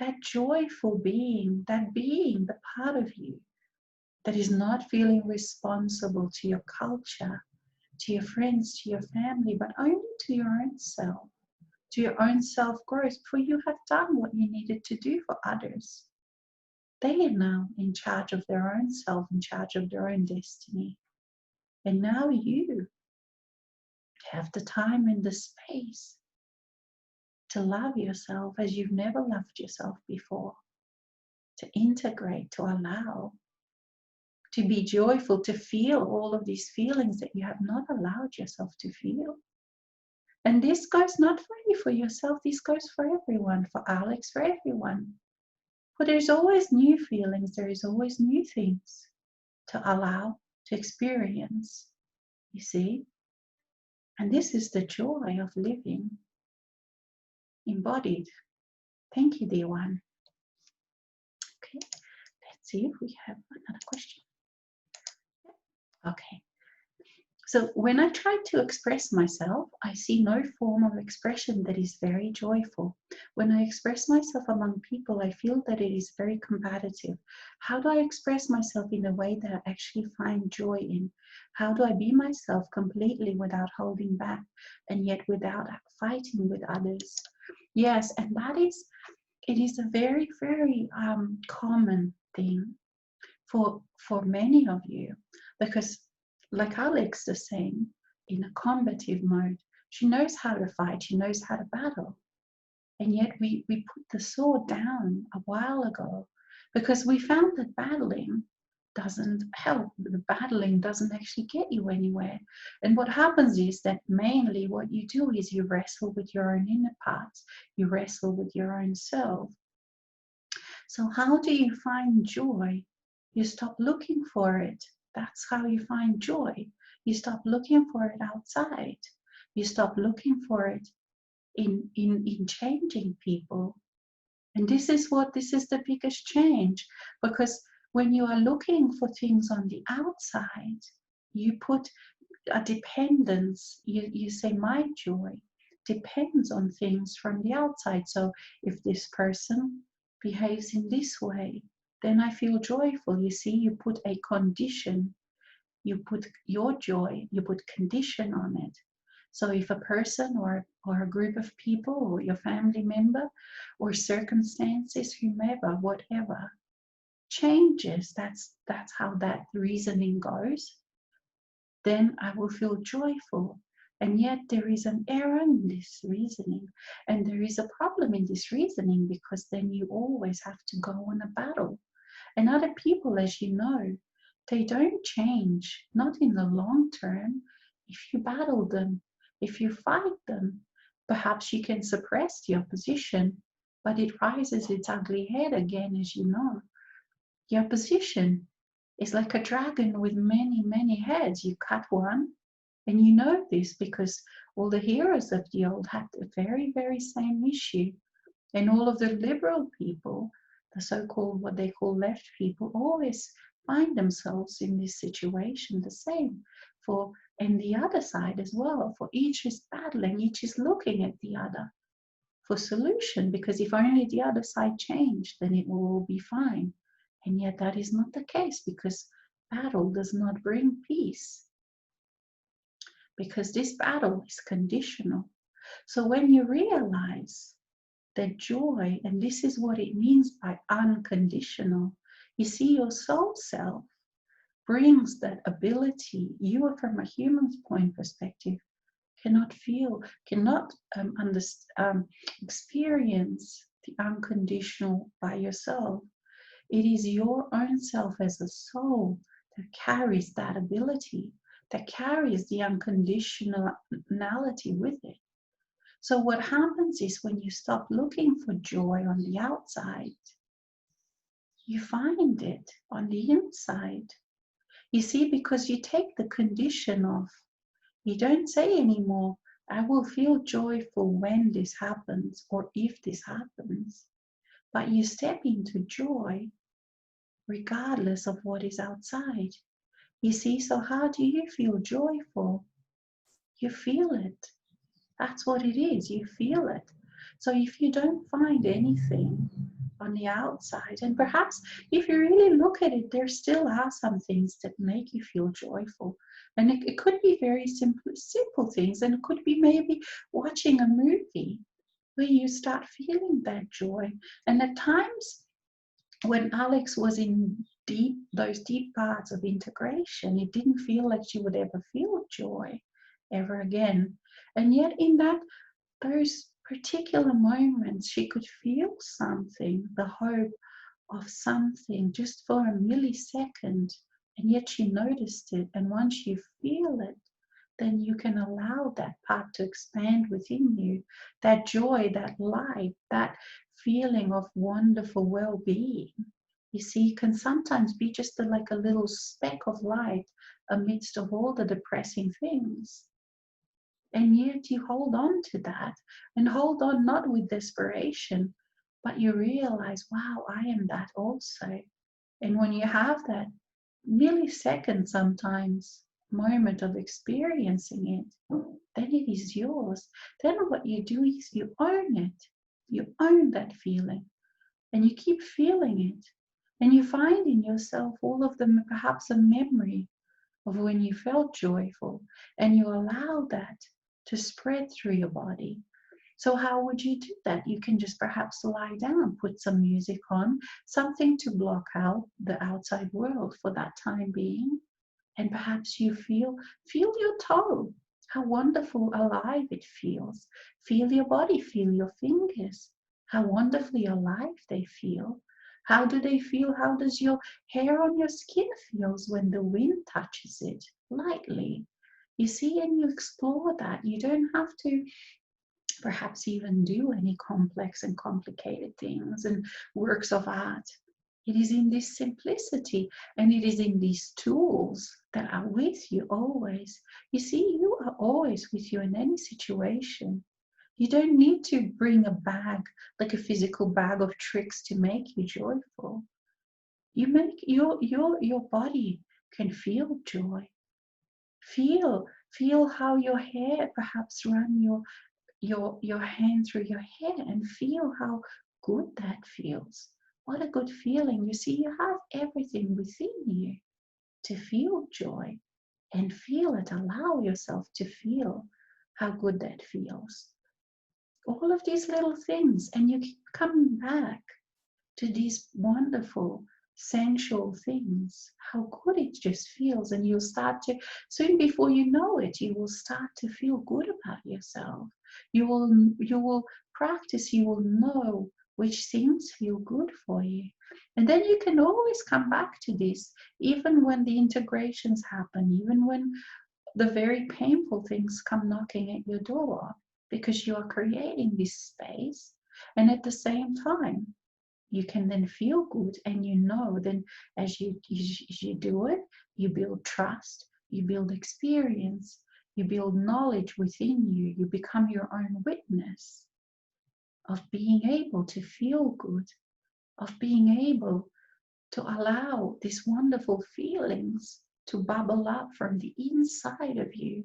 that joyful being, the part of you that is not feeling responsible to your culture, to your friends, to your family, but only to your own self, to your own self-growth, for you have done what you needed to do for others. They are now in charge of their own self, in charge of their own destiny. And now you have the time and the space to love yourself as you've never loved yourself before, to integrate, to allow, to be joyful, to feel all of these feelings that you have not allowed yourself to feel. And this goes not only for yourself, this goes for everyone, for Alex, for everyone. For there's always new feelings, there is always new things to allow, to experience, you see. And this is the joy of living embodied. Thank you, dear one. see if we have another question. Okay. So when I try to express myself, I see no form of expression that is very joyful. When I express myself among people, I feel that it is very competitive. How do I express myself in a way that I actually find joy in? How do I be myself completely without holding back and yet without fighting with others? Yes, and it is a very, very common thing for many of you, because like Alex is saying, in a combative mode, she knows how to fight, she knows how to battle, and yet we put the sword down a while ago because we found that battling doesn't help. The battling doesn't actually get you anywhere. And what happens is that mainly what you do is you wrestle with your own inner parts, you wrestle with your own self. So how do you find joy? You stop looking for it. That's how you find joy. You stop looking for it outside. You stop looking for it in changing people. And this is the biggest change, because when you are looking for things on the outside, you put a dependence. You say my joy depends on things from the outside. So if this person behaves in this way, then I feel joyful. You see, you put a condition, you put your joy, you put condition on it. So if a person or a group of people or your family member or circumstances, whomever, whatever, changes, that's how that reasoning goes, then I will feel joyful. And yet there is an error in this reasoning. And there is a problem in this reasoning, because then you always have to go on a battle. And other people, as you know, they don't change, not in the long term. If you battle them, if you fight them, perhaps you can suppress the opposition, but it rises its ugly head again, as you know. The opposition is like a dragon with many, many heads. You cut one, and you know this because all the heroes of the old had the very, very same issue. And all of the liberal people, the so-called, what they call left people, always find themselves in this situation the same. And the other side as well, for each is battling, each is looking at the other for solution, because if only the other side changed, then it will all be fine. And yet that is not the case, because battle does not bring peace, because this battle is conditional. So when you realize that joy, and this is what it means by unconditional, you see, your soul self brings that ability. You are, from a human's point perspective, cannot feel, cannot experience the unconditional by yourself. It is your own self as a soul that carries that ability, that carries the unconditionality with it. So what happens is, when you stop looking for joy on the outside, you find it on the inside. You see, because you take the condition off. You don't say anymore, I will feel joyful when this happens or if this happens. But you step into joy regardless of what is outside. You see, so how do you feel joyful? You feel it. That's what it is. You feel it. So if you don't find anything on the outside, and perhaps if you really look at it, there still are some things that make you feel joyful. And it could be very simple things, and it could be maybe watching a movie where you start feeling that joy. And at times when Alex was in those deep parts of integration, it didn't feel like she would ever feel joy ever again. And yet in those particular moments, she could feel something, the hope of something, just for a millisecond. And yet she noticed it. And once you feel it, then you can allow that part to expand within you. That joy, that light, that feeling of wonderful well-being, you see, can sometimes be just like a little speck of light amidst of all the depressing things. And yet you hold on to that, and hold on not with desperation, but you realize, wow, I am that also. And when you have that millisecond sometimes moment of experiencing it, then it is yours. Then what you do is you own it. You own that feeling and you keep feeling it. And you find in yourself all of them, perhaps a memory of when you felt joyful, and you allow that to spread through your body. So, how would you do that? You can just perhaps lie down, put some music on, something to block out the outside world for that time being, and perhaps you feel your toe, how wonderful alive it feels. Feel your body, feel your fingers, how wonderfully alive they feel. How do they feel? How does your hair on your skin feels when the wind touches it lightly? You see, and you explore that. You don't have to perhaps even do any complex and complicated things and works of art. It is in this simplicity, and it is in these tools that are with you always. You see, you are always with you in any situation. You don't need to bring a bag, like a physical bag of tricks to make you joyful. You make your body can feel joy. Feel how your hair perhaps run your hand through your hair and feel how good that feels. What a good feeling. You see, you have everything within you to feel joy and feel it. Allow yourself to feel how good that feels. All of these little things, and you keep coming back to these wonderful sensual things, how good it just feels. And you'll start to, soon before you know it, you will start to feel good about yourself. You will practice, you will know which things feel good for you. And then you can always come back to this, even when the integrations happen, even when the very painful things come knocking at your door, because you are creating this space. And at the same time, you can then feel good, and you know then as you do it, you build trust, you build experience, you build knowledge within you, you become your own witness of being able to feel good, of being able to allow these wonderful feelings to bubble up from the inside of you.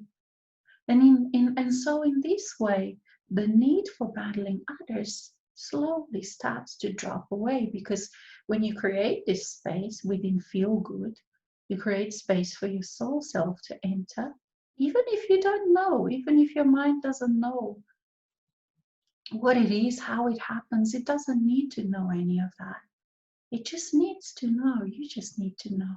And so in this way, the need for battling others slowly starts to drop away, because when you create this space within feel good, you create space for your soul self to enter. Even if you don't know, even if your mind doesn't know what it is, how it happens, it doesn't need to know any of that. It just needs to know. You just need to know.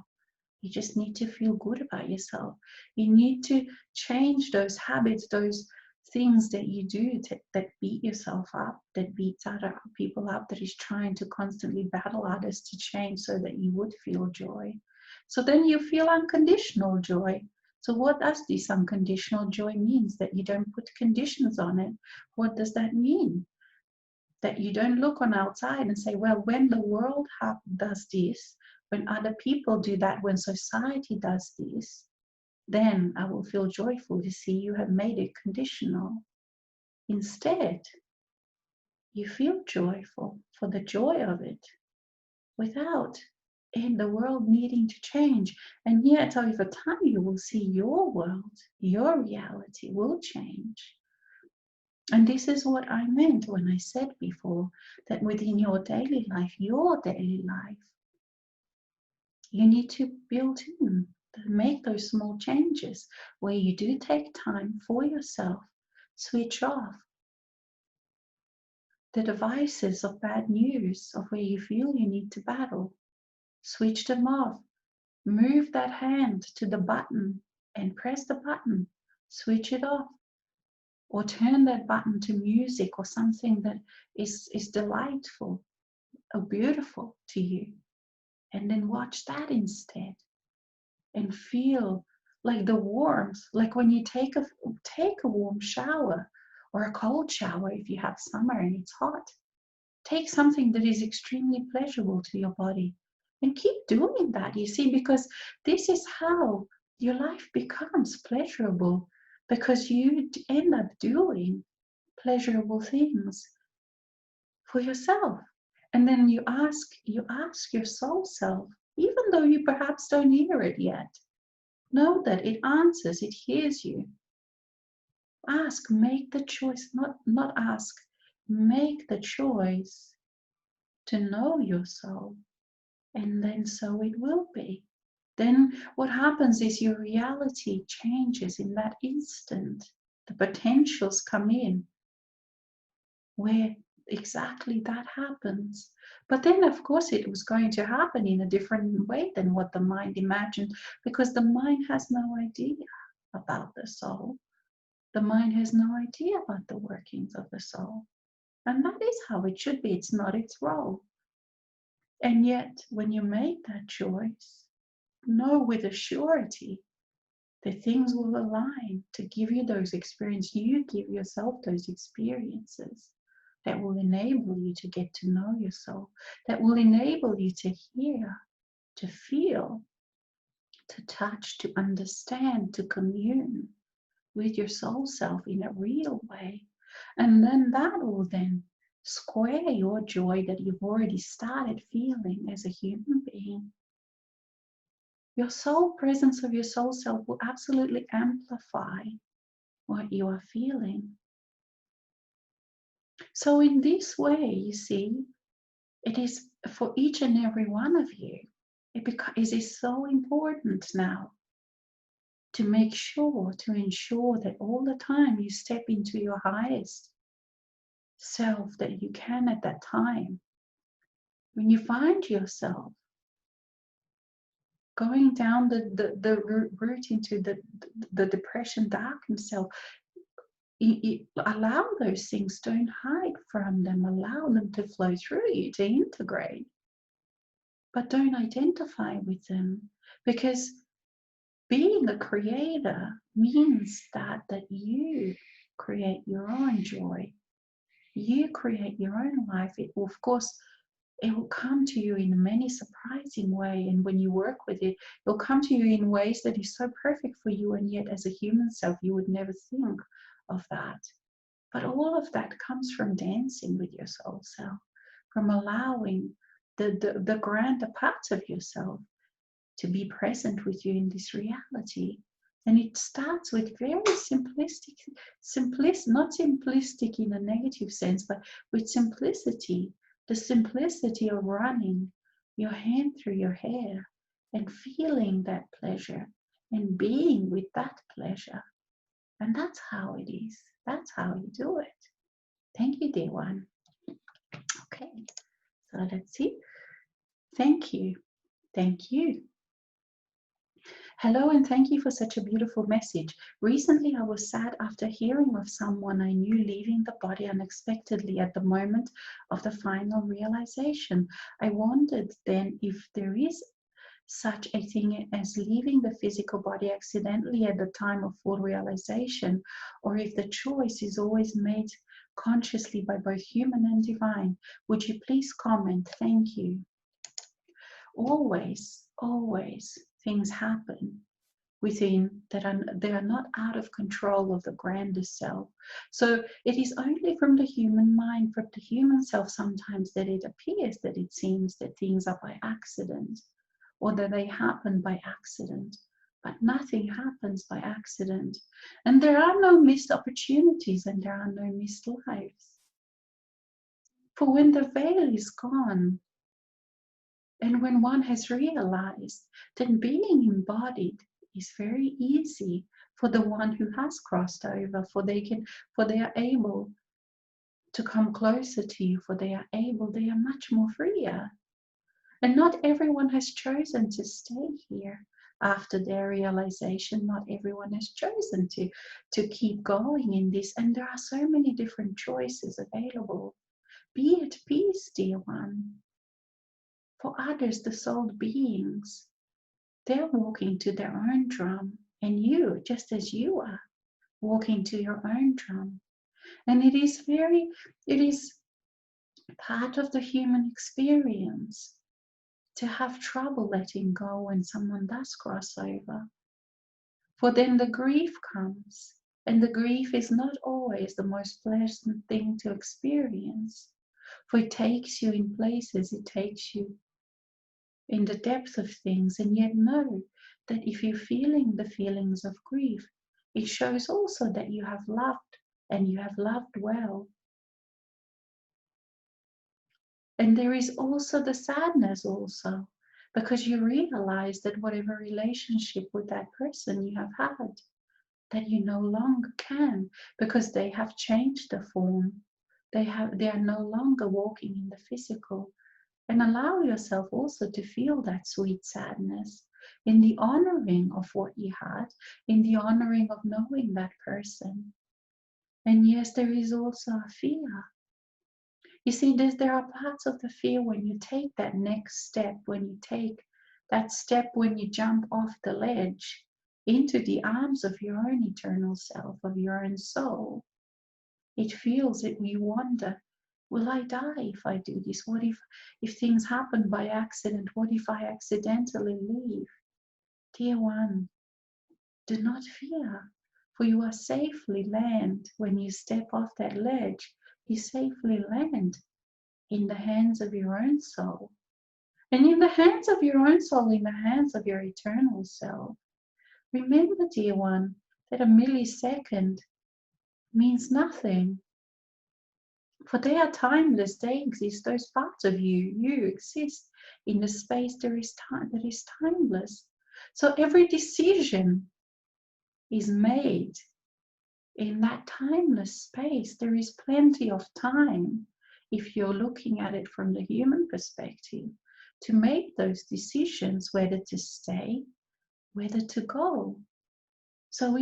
You just need to feel good about yourself. You need to change those habits, those things that you do that beat yourself up, that beats other people up, that is trying to constantly battle others to change so that you would feel joy. So then you feel unconditional joy. So what does this unconditional joy means? That you don't put conditions on it. What does that mean? That you don't look on outside and say, well, when the world does this, when other people do that, when society does this, then I will feel joyful to see you have made it conditional. Instead, you feel joyful for the joy of it without in the world needing to change. And yet, over time, you will see your world, your reality will change. And this is what I meant when I said before that within your daily life, you need to build in, make those small changes where you do take time for yourself, switch off the devices of bad news, of where you feel you need to battle, switch them off, move that hand to the button and press the button, switch it off, or turn that button to music or something that is delightful or beautiful to you, and then watch that instead and feel like the warmth, like when you take a warm shower or a cold shower if you have summer and it's hot. Take something that is extremely pleasurable to your body and keep doing that, you see, because this is how your life becomes pleasurable, because you end up doing pleasurable things for yourself. And then you ask your soul self, though you perhaps don't hear it yet. Know that it answers, it hears you. Ask, make the choice, not ask, make the choice to know your soul, and then so it will be. Then what happens is your reality changes in that instant. The potentials come in where exactly that happens. But then, of course, it was going to happen in a different way than what the mind imagined, because the mind has no idea about the soul. The mind has no idea about the workings of the soul. And that is how it should be. It's not its role. And yet, when you make that choice, know with a surety that things will align to give you those experiences. You give yourself those experiences that will enable you to get to know your soul, that will enable you to hear, to feel, to touch, to understand, to commune with your soul self in a real way. And then that will then square your joy that you've already started feeling as a human being. Your soul presence of your soul self will absolutely amplify what you are feeling. So in this way, you see, it is for each and every one of you. It is so important now to make sure, to ensure that all the time you step into your highest self that you can at that time. When you find yourself going down the route into the depression, darkness self, allow those things, don't hide from them, allow them to flow through you, to integrate, but don't identify with them, because being a creator means that you create your own joy, you create your own life. It will, of course, it will come to you in many surprising ways, and when you work with it, it'll come to you in ways that is so perfect for you, and yet as a human self you would never think of that. But all of that comes from dancing with your soul self, from allowing the grander parts of yourself to be present with you in this reality. And it starts with very not simplistic in a negative sense, but with simplicity, the simplicity of running your hand through your hair and feeling that pleasure and being with that pleasure. And that's how it is. That's how you do it. Thank you, dear one. Okay, so let's see. Thank you. Thank you. Hello, and thank you for such a beautiful message. Recently, I was sad after hearing of someone I knew leaving the body unexpectedly at the moment of the final realization. I wondered then if there is such a thing as leaving the physical body accidentally at the time of full realization, or if the choice is always made consciously by both human and divine. Would you please comment? Thank you. Always things happen within they are not out of control of the grander self. So it is only from the human mind, from the human self sometimes, that it appears, that it seems that things are by accident, or that they happen by accident. But nothing happens by accident. And there are no missed opportunities, and there are no missed lives. For when the veil is gone, and when one has realized, then being embodied is very easy for the one who has crossed over, for they are able to come closer to you, they are much more freer. And not everyone has chosen to stay here after their realization. Not everyone has chosen to keep going in this, and there are so many different choices available. Be at peace, dear one. For others, the souled beings, they're walking to their own drum, and you, just as you are, walking to your own drum. And it is part of the human experience to have trouble letting go when someone does cross over. For then the grief comes, and the grief is not always the most pleasant thing to experience. For it takes you in places, it takes you in the depth of things, and yet know that if you're feeling the feelings of grief, it shows also that you have loved and you have loved well. And there is also the sadness also, because you realize that whatever relationship with that person you have had, that you no longer can, because they have changed the form. They are no longer walking in the physical. And allow yourself also to feel that sweet sadness in the honoring of what you had, in the honoring of knowing that person. And yes, there is also a fear. You see, there are parts of the fear when you take that next step, when you take that step, when you jump off the ledge into the arms of your own eternal self, of your own soul. It feels that you wonder, will I die if I do this? What if things happen by accident? What if I accidentally leave? Dear one, do not fear, for you are safely land. When you step off that ledge, you safely land in the hands of your own soul. And in the hands of your own soul, in the hands of your eternal self. Remember, dear one, that a millisecond means nothing. For they are timeless, they exist, those parts of you exist in the space there is time that is timeless. So every decision is made in that timeless space. There is plenty of time, if you're looking at it from the human perspective, to make those decisions, whether to stay, whether to go. So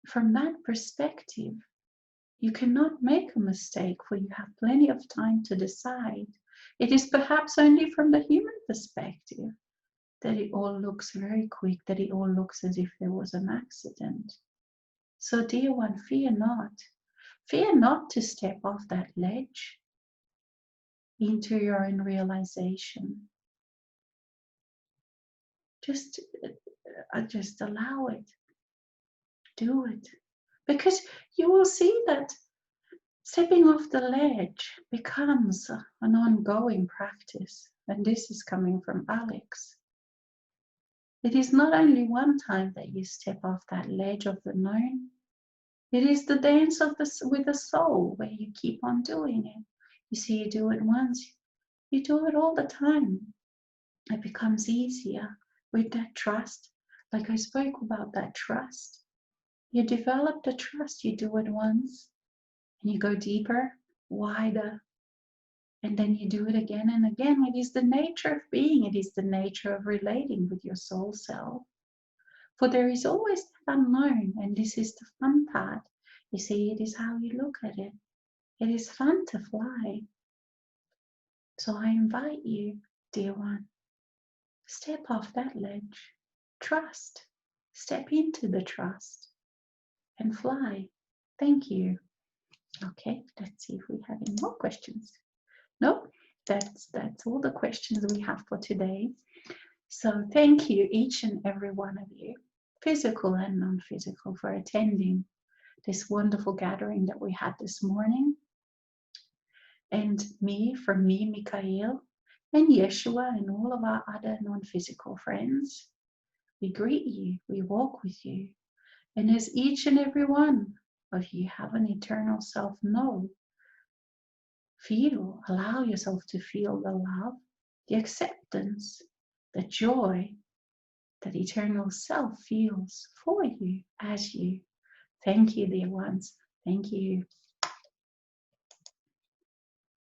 from that perspective, you cannot make a mistake, for you have plenty of time to decide. It is perhaps only from the human perspective that it all looks very quick, that it all looks as if there was an accident. So, dear one, fear not. Fear not to step off that ledge into your own realization. Just allow it. Do it. Because you will see that stepping off the ledge becomes an ongoing practice. And this is coming from Alex. It is not only one time that you step off that ledge of the known. It is the dance with the soul, where you keep on doing it. You see, you do it once, you do it all the time. It becomes easier with that trust. Like I spoke about that trust. You develop the trust, you do it once, and you go deeper, wider, and then you do it again and again. It is the nature of being, it is the nature of relating with your soul self. For there is always that unknown, and this is the fun part. You see, it is how you look at it. It is fun to fly. So I invite you, dear one, step off that ledge. Trust. Step into the trust and fly. Thank you. Okay, let's see if we have any more questions. Nope, that's all the questions we have for today. So thank you, each and every one of you, physical and non-physical, for attending this wonderful gathering that we had this morning. And from me, Mikhail, and Yeshua, and all of our other non-physical friends, we greet you, we walk with you. And as each and every one of you have an eternal self, allow yourself to feel the love, the acceptance, the joy that eternal self feels for you, as you. Thank you, dear ones. Thank you.